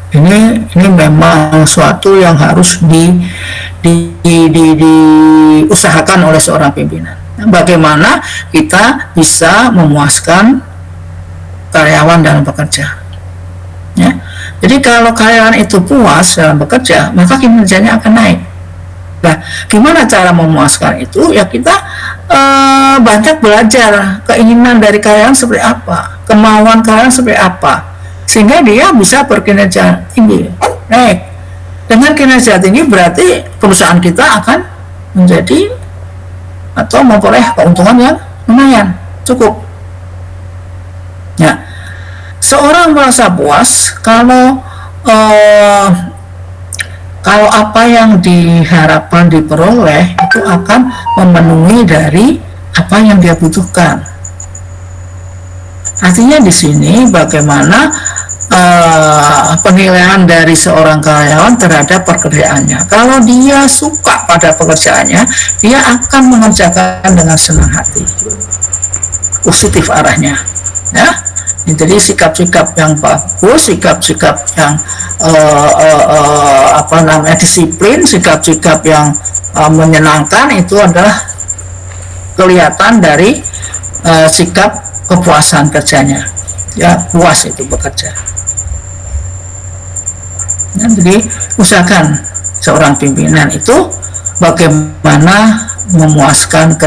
Ini memang suatu yang harus diusahakan oleh seorang pimpinan. Bagaimana kita bisa memuaskan karyawan dalam bekerja, ya. Jadi kalau karyawan itu puas dalam bekerja, maka kinerjanya akan naik. Nah, gimana cara memuaskan itu? Ya kita banyak belajar keinginan dari karyawan seperti apa, kemauan karyawan seperti apa, sehingga dia bisa berkinerja tinggi, naik. Dengan kinerja tinggi berarti perusahaan kita akan menjadi atau memperoleh keuntungan yang lumayan, cukup. Ya, seorang merasa puas kalau apa yang diharapkan diperoleh itu akan memenuhi dari apa yang dia butuhkan. Artinya di sini bagaimana penilaian dari seorang karyawan terhadap pekerjaannya. Kalau dia suka pada pekerjaannya, dia akan mengerjakan dengan senang hati, positif arahnya. Ya, jadi sikap-sikap yang bagus, sikap-sikap yang disiplin, sikap-sikap yang menyenangkan itu adalah kelihatan dari sikap kepuasan kerjanya. Ya, puas itu bekerja. Nah, jadi usahakan seorang pimpinan itu bagaimana memuaskan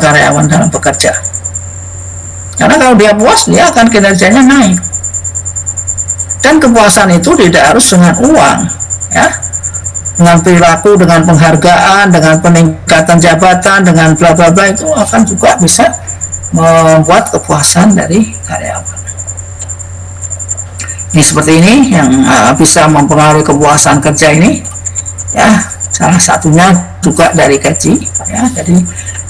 karyawan dalam bekerja. Karena kalau dia puas, dia akan kinerjanya naik. Dan kepuasan itu tidak harus dengan uang, ya, dengan perilaku, dengan penghargaan, dengan peningkatan jabatan, dengan bla bla bla, itu akan juga bisa membuat kepuasan dari karyawan. Ini seperti ini yang bisa mempengaruhi kepuasan kerja ini, ya. Salah satunya juga dari gaji, ya. Jadi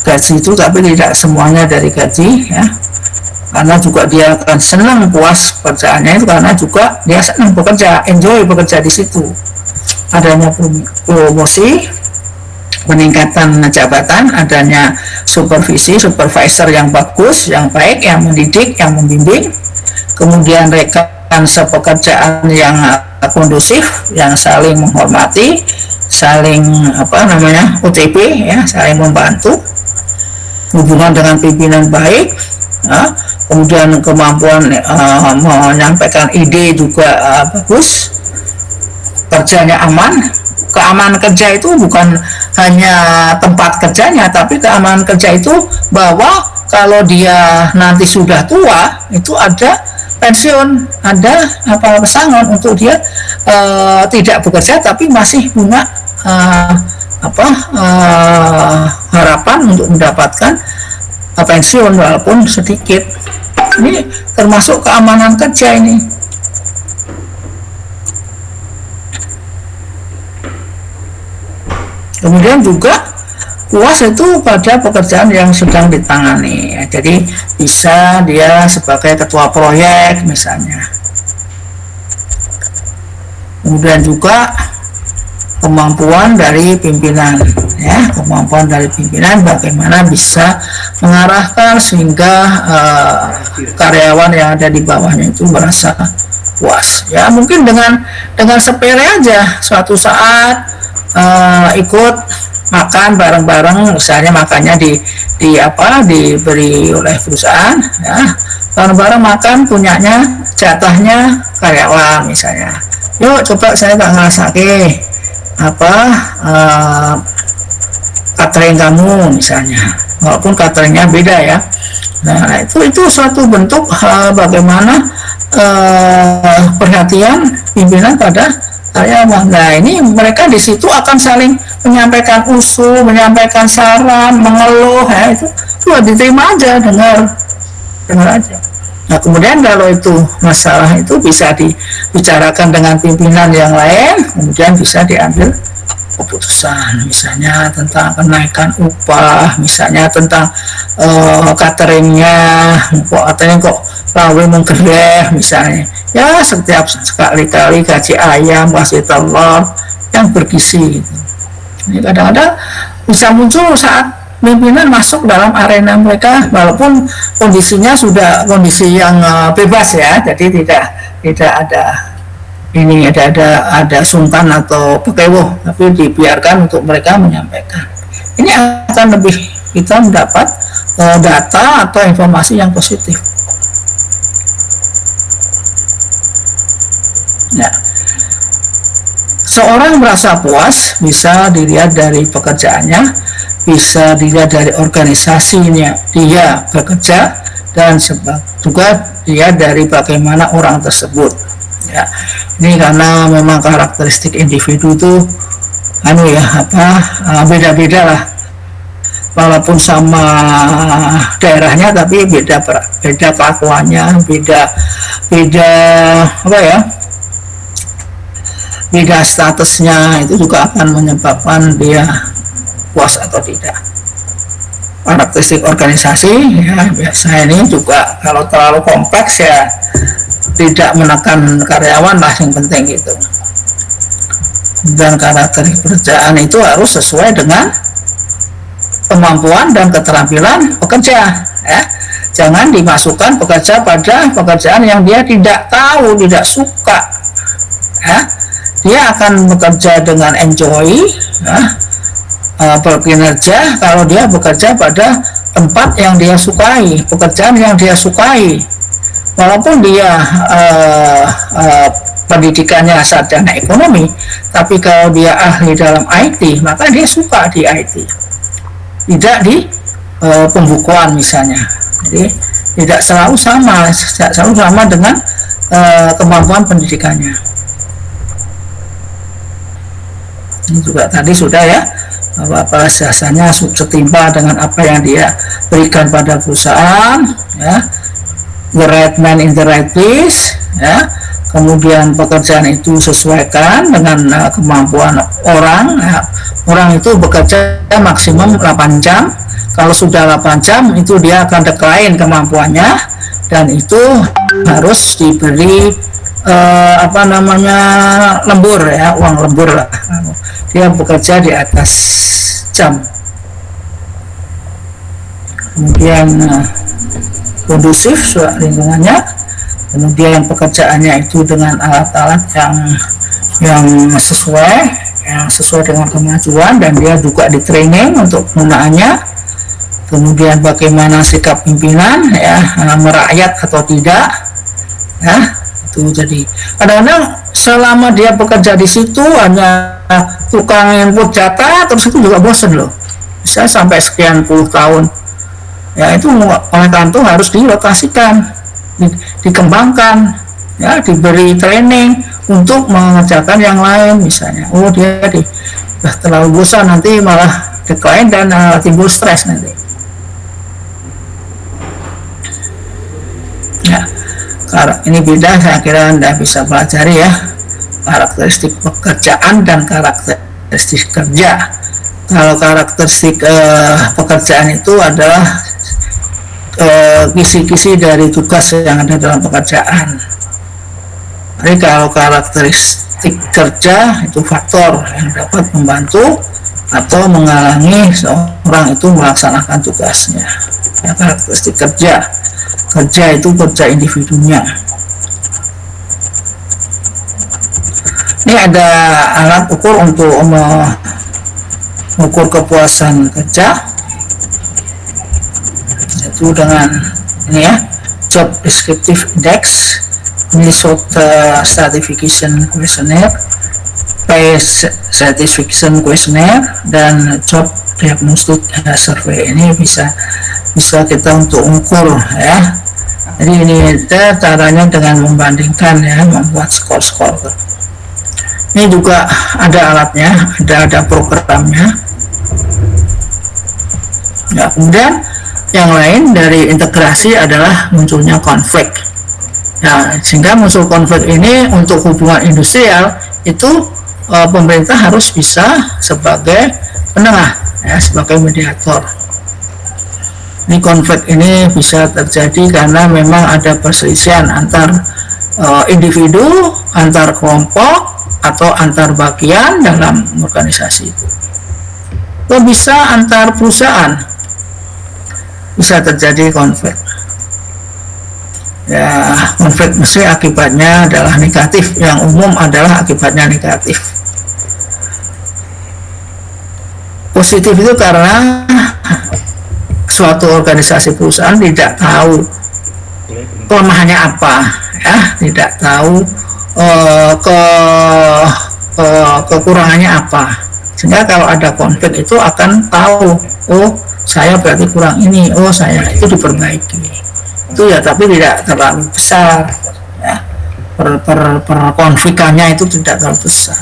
gaji itu tapi tidak semuanya dari gaji, ya. Karena juga dia akan senang puas pekerjaannya itu karena juga dia senang bekerja, enjoy bekerja di situ. Adanya promosi, peningkatan jabatan, adanya supervisor yang bagus, yang baik, yang mendidik, yang membimbing, kemudian rekan sepekerjaan yang kondusif, yang saling menghormati, saling OTP, ya, saling membantu, hubungan dengan pimpinan baik, ya, kemudian kemampuan menyampaikan ide juga bagus, kerjanya aman. Keamanan kerja itu bukan hanya tempat kerjanya, tapi keamanan kerja itu bahwa kalau dia nanti sudah tua itu ada pensiun, ada pesangon untuk dia tidak bekerja tapi masih punya harapan untuk mendapatkan pensiun walaupun sedikit. Ini termasuk keamanan kerja ini. Kemudian juga puas itu pada pekerjaan yang sedang ditangani, ya. Jadi bisa dia sebagai ketua proyek misalnya. Kemudian juga kemampuan dari pimpinan, ya, kemampuan dari pimpinan bagaimana bisa mengarahkan sehingga karyawan yang ada di bawahnya itu merasa puas. Ya, mungkin dengan sepele aja suatu saat ikut makan bareng-bareng, misalnya makannya diberi oleh perusahaan, ya, bareng-bareng makan punyanya jatahnya karyawan misalnya. Yuk coba saya tak ngerasake catering kamu misalnya, walaupun cateringnya beda, ya. Nah, itu suatu bentuk bagaimana perhatian pimpinan pada karyawan. Nah, ini mereka di situ akan saling menyampaikan usul, menyampaikan saran, mengeluh, ya, itu diterima aja, dengar aja. Nah, kemudian kalau itu masalah itu bisa dibicarakan dengan pimpinan yang lain, kemudian bisa diambil keputusan, misalnya tentang kenaikan upah, misalnya tentang cateringnya, kok lawe menggereh misalnya, ya, setiap sekali-kali gaji ayam, kasih telur yang bergizi. Ini kadang-kadang bisa muncul saat pimpinan masuk dalam arena mereka, walaupun kondisinya sudah kondisi yang bebas, ya, jadi tidak ada sungkan atau pekewoh, tapi dibiarkan untuk mereka menyampaikan. Ini akan lebih kita mendapat data atau informasi yang positif. Ya. seseorang merasa puas bisa dilihat dari pekerjaannya, bisa dilihat dari organisasinya dia bekerja, dan juga dilihat dari bagaimana orang tersebut. Ya, ini karena memang karakteristik individu itu beda-beda lah, walaupun sama daerahnya tapi beda kelakuannya, beda statusnya, itu juga akan menyebabkan dia puas atau tidak. Karakteristik organisasi ya biasa ini juga kalau terlalu kompleks ya tidak menekan karyawan lah, yang penting gitu. Dan karakteristik pekerjaan itu harus sesuai dengan kemampuan dan keterampilan pekerja, ya. Jangan dimasukkan pekerja pada pekerjaan yang dia tidak tahu, tidak suka, ya. Dia akan bekerja dengan enjoy, ya, berkinerja kalau dia bekerja pada tempat yang dia sukai, pekerjaan yang dia sukai, walaupun dia pendidikannya sarjana ekonomi, tapi kalau dia ahli dalam IT maka dia suka di IT, tidak di pembukuan misalnya. Jadi tidak selalu sama dengan kemampuan pendidikannya. Ini juga tadi sudah ya, bahwa jasanya setimpal dengan apa yang dia berikan pada perusahaan, ya, the right man in the right place, ya. Kemudian pekerjaan itu sesuaikan dengan kemampuan orang, ya. Orang itu bekerja maksimum 8 jam, kalau sudah 8 jam itu dia akan decline kemampuannya, dan itu harus diberi lembur, ya, uang lembur lah. Dia bekerja di atas jam. Kemudian kondusif lingkungannya, kemudian pekerjaannya itu dengan alat-alat yang sesuai dengan kemajuan, dan dia juga di training untuk penggunaannya. Kemudian bagaimana sikap pimpinan, ya, merakyat atau tidak, ya. Itu jadi kadang-kadang selama dia bekerja di situ hanya tukang input data, terus itu juga bosan loh, bisa sampai sekian puluh tahun, ya. Itu oleh kantor harus dirotasikan, dikembangkan, ya, diberi training untuk mengerjakan yang lain misalnya. Dia sudah terlalu bosan, nanti malah decline dan timbul stres nanti, ya. Ini beda, saya kira Anda bisa pelajari ya, karakteristik pekerjaan dan karakteristik kerja. Kalau karakteristik pekerjaan itu adalah kisi-kisi dari tugas yang ada dalam pekerjaan. Jadi kalau karakteristik kerja itu faktor yang dapat membantu atau menghalangi seorang itu melaksanakan tugasnya. Ya, karakteristik kerja itu kerja individunya. Ini ada alat ukur untuk mengukur kepuasan kerja, itu dengan ini ya, job descriptive index, ini stratification questionnaire, pay satisfaction questionnaire, dan job diagnostic survey. Ini bisa kita untuk ukur, ya. Jadi ini caranya dengan membandingkan, ya, membuat skor-skor. Ini juga ada alatnya, ada programnya. Ya, kemudian yang lain dari integrasi adalah munculnya konflik. Nah, sehingga muncul konflik ini untuk hubungan industrial itu pemerintah harus bisa sebagai penengah, ya, sebagai mediator. Ini konflik ini bisa terjadi karena memang ada perselisihan antar individu, antar kelompok, atau antar bagian dalam organisasi itu. Atau bisa antar perusahaan, bisa terjadi konflik. Ya, konflik mesti akibatnya adalah negatif, yang umum adalah akibatnya negatif. Positif itu karena suatu organisasi perusahaan tidak tahu kelemahannya apa, ya, tidak tahu kekurangannya apa, sehingga kalau ada konflik itu akan tahu, oh saya berarti kurang ini, oh saya itu diperbaiki itu ya, tapi tidak terlalu besar ya, konflikannya itu tidak terlalu besar.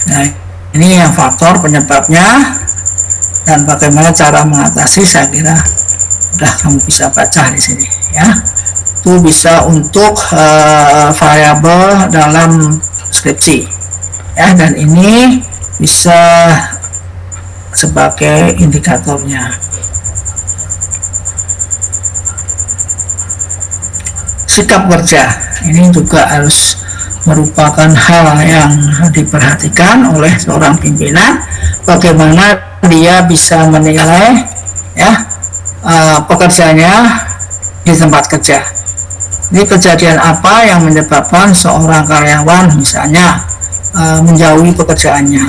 Nah, ini yang faktor penyebabnya dan bagaimana cara mengatasi, saya kira udah kamu bisa baca di sini ya. Itu bisa untuk variabel dalam skripsi ya, dan ini bisa sebagai indikatornya. Sikap kerja ini juga harus merupakan hal yang diperhatikan oleh seorang pimpinan, bagaimana dia bisa menilai ya pekerjaannya di tempat kerja. Ini kejadian apa yang menyebabkan seorang karyawan misalnya menjauhi pekerjaannya.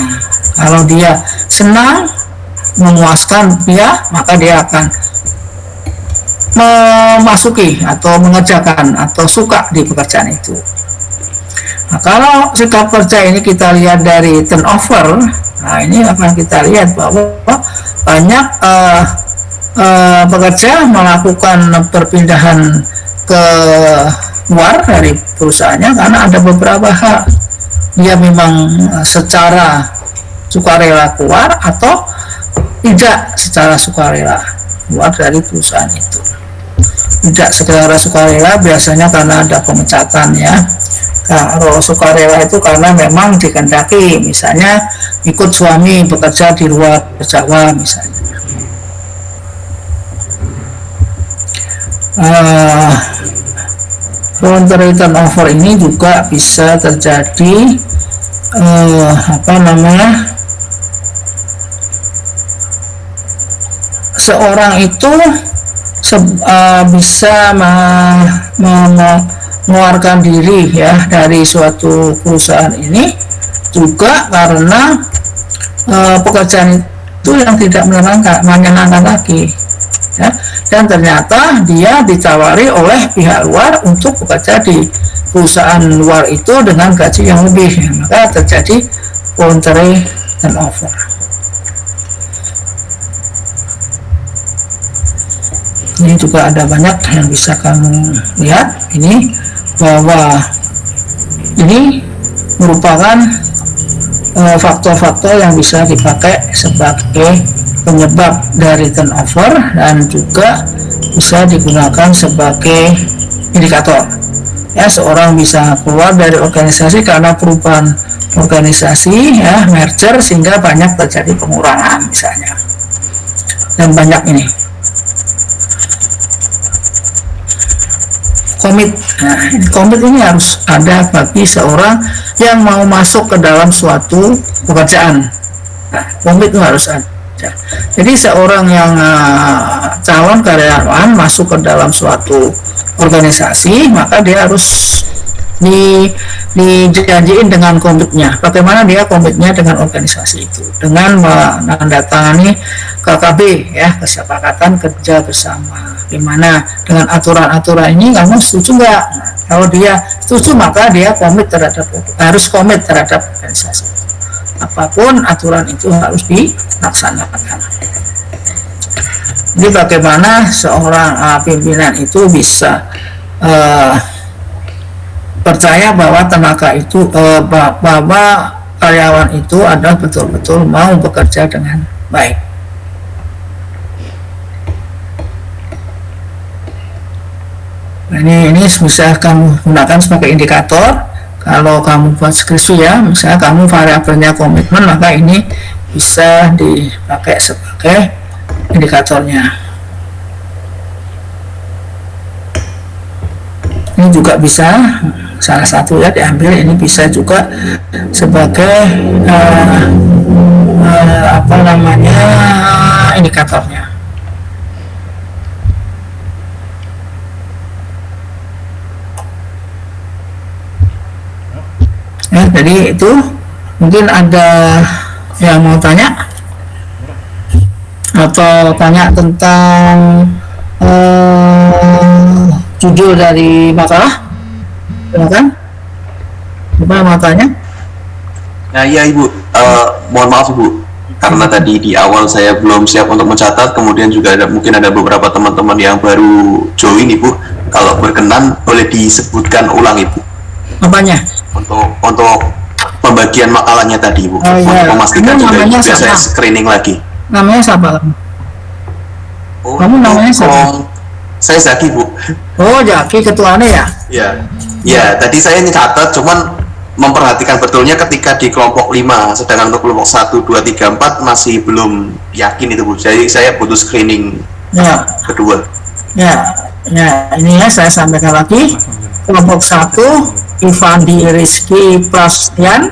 Kalau dia senang, memuaskan dia, maka dia akan memasuki atau mengerjakan atau suka di pekerjaan itu. Nah, kalau sikap kerja ini kita lihat dari turnover, nah ini akan kita lihat bahwa banyak pekerja melakukan perpindahan ke luar dari perusahaannya karena ada beberapa hal. Dia memang secara sukarela keluar atau tidak secara sukarela keluar dari perusahaan itu. Tidak secara sukarela biasanya karena ada pemecatan ya. Kalau sukarela itu karena memang dikehendaki, misalnya ikut suami bekerja di luar Jawa misalnya. Voluntary turnover ini juga bisa terjadi seorang itu bisa mengeluarkan diri ya dari suatu perusahaan ini juga karena pekerjaan itu yang tidak menyenangkan lagi ya, dan ternyata dia ditawari oleh pihak luar untuk bekerja di perusahaan luar itu dengan gaji yang lebih, maka terjadi voluntary turnover. Ini juga ada banyak yang bisa kamu lihat ini, bahwa ini merupakan faktor-faktor yang bisa dipakai sebagai penyebab dari turnover dan juga bisa digunakan sebagai indikator ya, seorang bisa keluar dari organisasi karena perubahan organisasi ya, merger, sehingga banyak terjadi pengurangan misalnya, dan banyak ini komit. Nah, komit ini harus ada bagi seorang yang mau masuk ke dalam suatu pekerjaan. Nah, komit itu harus ada. Jadi seorang yang calon karyawan masuk ke dalam suatu organisasi, maka dia harus dijanjiin dengan komitnya. Bagaimana dia komitnya dengan organisasi itu? Dengan menandatangani KKB ya, kesepakatan kerja bersama. Dimana dengan aturan-aturan ini kamu setuju nggak? Nah, kalau dia setuju maka dia harus komit terhadap organisasi. Apapun aturan itu harus dilaksanakan. Jadi bagaimana seorang pimpinan itu bisa percaya bahwa tenaga itu bahwa karyawan itu adalah betul-betul mau bekerja dengan baik. Nah, ini bisa kamu gunakan sebagai indikator kalau kamu buat skripsi ya, misalnya kamu variabelnya komitmen, maka ini bisa dipakai sebagai indikatornya. Ini juga bisa salah satu ya diambil, ini bisa juga sebagai indikatornya. Ya, jadi itu mungkin ada yang mau tanya atau tanya tentang judul dari makalah, silakan. Coba mau tanya? Nah iya Ibu, mohon maaf Ibu, karena tadi di awal saya belum siap untuk mencatat, kemudian juga mungkin ada beberapa teman-teman yang baru join Ibu. Kalau berkenan boleh disebutkan ulang Ibu Apanya? untuk pembagian makalahnya tadi Ibu, Oh, untuk iya. memastikan Kamu juga namanya biar saya siapa? screening lagi. Namanya siapa? Kamu namanya siapa? Saya Zaki Bu. Oh, Jaki ketuanya ya? Ya, ya. Tadi saya nyatat, cuman memperhatikan betulnya ketika di kelompok 5, sedangkan untuk kelompok 1, 2, 3, 4 masih belum yakin itu Bu. Jadi saya butuh screening Ya, kedua. ya, ini ya saya sampaikan lagi. Kelompok 1, Ivandi Rizky Prasetyan,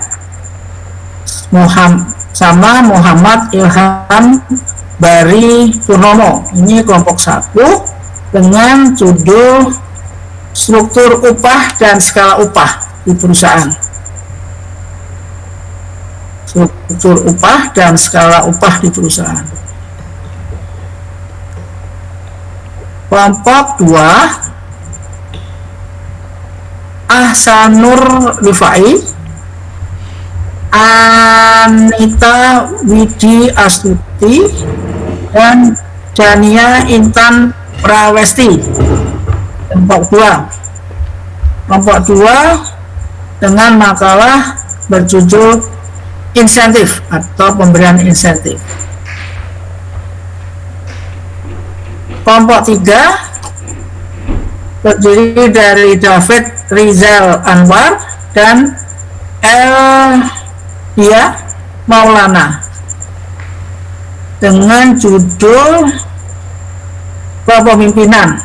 Muhammad Ilham Bari Purnomo. Ini kelompok 1 dengan judul struktur upah dan skala upah di perusahaan. Struktur upah dan skala upah di perusahaan. Kelompok 2, Ahsanur Rifai, Anita Widi Astuti, dan Dania Intan Prawesti. Kelompok 2 dengan makalah berjudul insentif atau pemberian insentif. Kelompok 3 terdiri dari David Rizal Anwar dan Dia Maulana dengan judul kepemimpinan.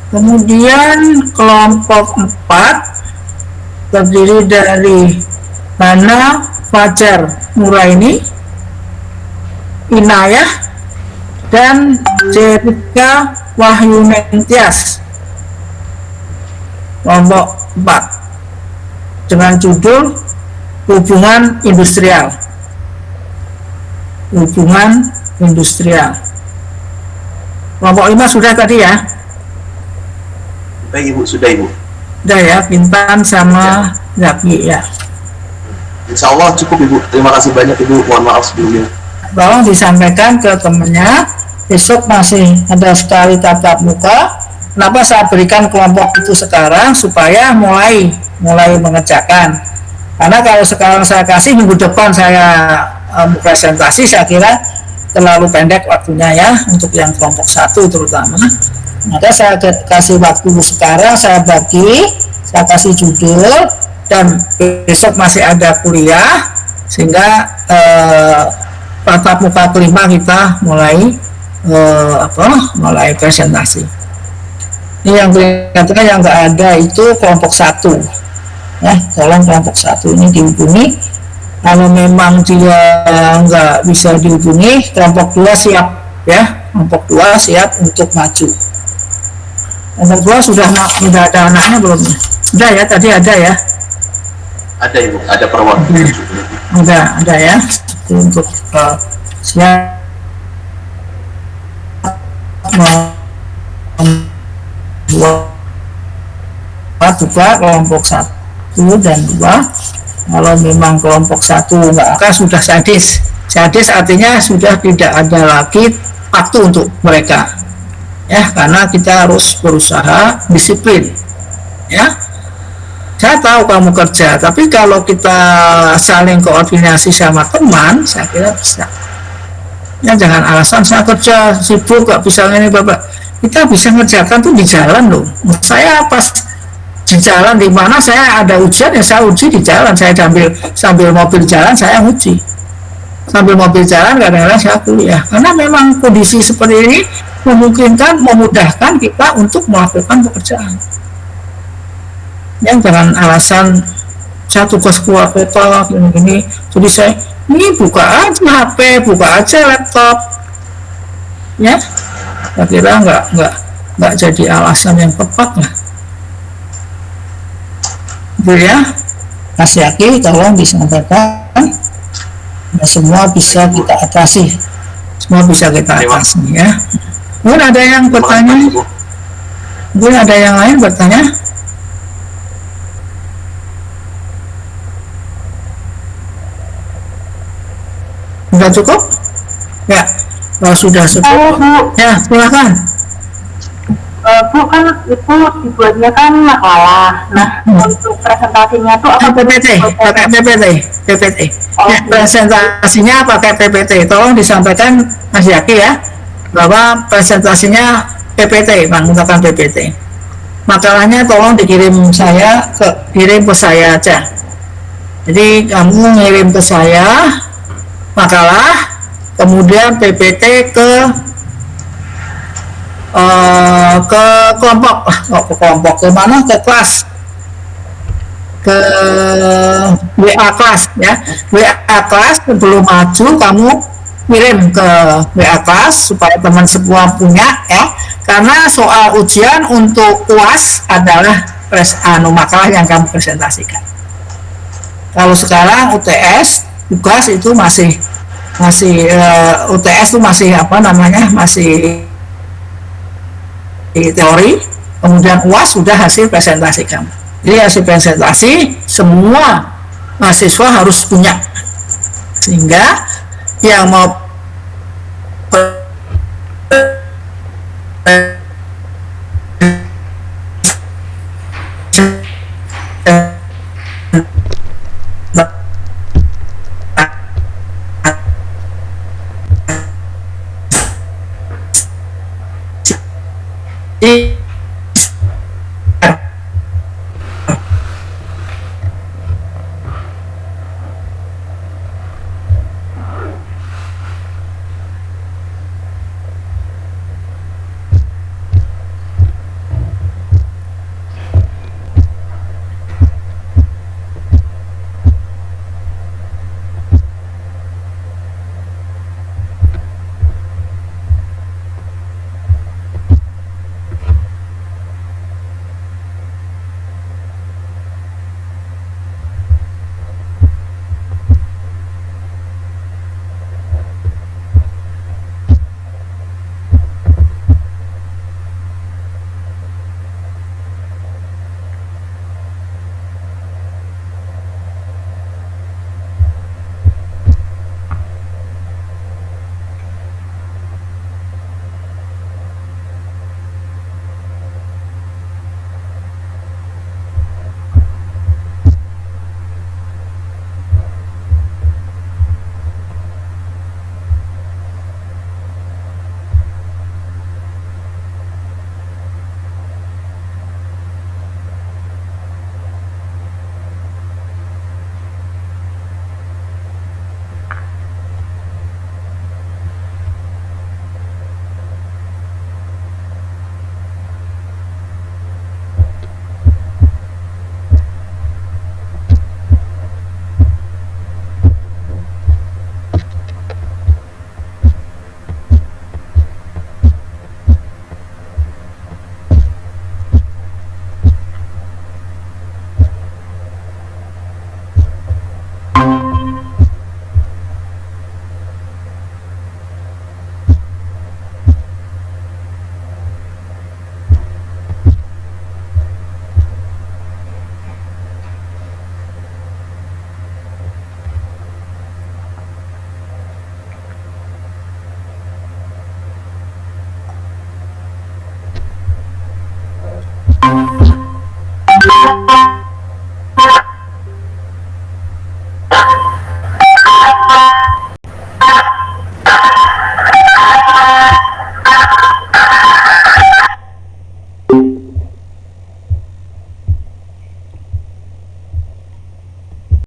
Kemudian kelompok 4 terdiri dari Hana Fajar Nuraini, Inayah, dan Jessica Wahyu Mentias. Kelompok 4 dengan judul hubungan industrial. Kelompok 5 sudah tadi ya? Baik Ibu, sudah Ibu. Udah ya, Bintan sama Zaki ya. Insya Allah cukup Ibu. Terima kasih banyak Ibu. Mohon maaf sebelumnya. Tolong disampaikan ke temennya. Besok masih ada sekali tatap muka. Kenapa saya berikan kelompok itu sekarang supaya mulai mengerjakan. Karena kalau sekarang saya kasih, minggu depan saya presentasi, saya kira terlalu pendek waktunya ya untuk yang kelompok 1 terutama. Maka saya kasih waktu sekarang, saya bagi, saya kasih judul, dan besok masih ada kuliah, sehingga tatap muka kelima kita mulai presentasi. Ini yang kelihatannya yang nggak ada itu kelompok 1 ya, tolong kelompok 1 ini dihubungi. Kalau memang dia nggak bisa dihubungi, kelompok 2 siap ya, kelompok 2 siap untuk maju. Kelompok 2 sudah ada anaknya belum? Sudah ya, tadi ada ya? Ada Ibu, ada perwakilan. Ada ya, untuk siap membuat juga kelompok 1 dan 2. Kalau memang kelompok 1 enggak, sudah sadis artinya sudah tidak ada lagi waktu untuk mereka ya, karena kita harus berusaha disiplin ya. Saya tahu kamu kerja, tapi kalau kita saling koordinasi sama teman, saya kira bisa ya. Jangan alasan saya kerja sibuk gak bisa ini Bapak. Kita bisa ngerjakan tuh di jalan loh. Saya pas di jalan di mana saya ada ujian ya, saya uji di jalan. Saya sambil mobil jalan saya uji. Sambil mobil jalan kadang-kadang saya kuliah. Karena memang kondisi seperti ini memudahkan kita untuk melakukan pekerjaan. Yang jangan alasan saya tugas keluar kota gini-gini, jadi saya ini buka aja HP, buka aja laptop ya. Saya kira nggak jadi alasan yang tepat lah. Itu ya, Mas Yaki tolong disampaikan ya, semua bisa kita atasi ya. Mungkin ada yang bertanya, mungkin ada yang lain bertanya. Sudah cukup? Ya, kalau sudah cukup, Bu. ya silakan. Bu kan itu dibuatnya kan makalah. Nah, untuk presentasinya tuh apa PPT, pakai PPT. Ya, presentasinya pakai PPT. Tolong disampaikan Mas Yaki ya, bahwa presentasinya PPT, menggunakan PPT. Makalahnya tolong kirim ke saya aja. Jadi kamu ngirim ke saya makalah, kemudian PPT ke kelompok, ke kelompok ke mana, ke kelas, ke WA kelas ya. WA kelas sebelum maju kamu kirim ke WA kelas supaya teman semua punya ya, karena soal ujian untuk UAS adalah makalah yang kamu presentasikan. Kalau sekarang UTS tugas itu masih UTS itu masih masih teori, kemudian UAS sudah hasil presentasi kamu. Jadi hasil presentasi semua mahasiswa harus punya, sehingga yang mau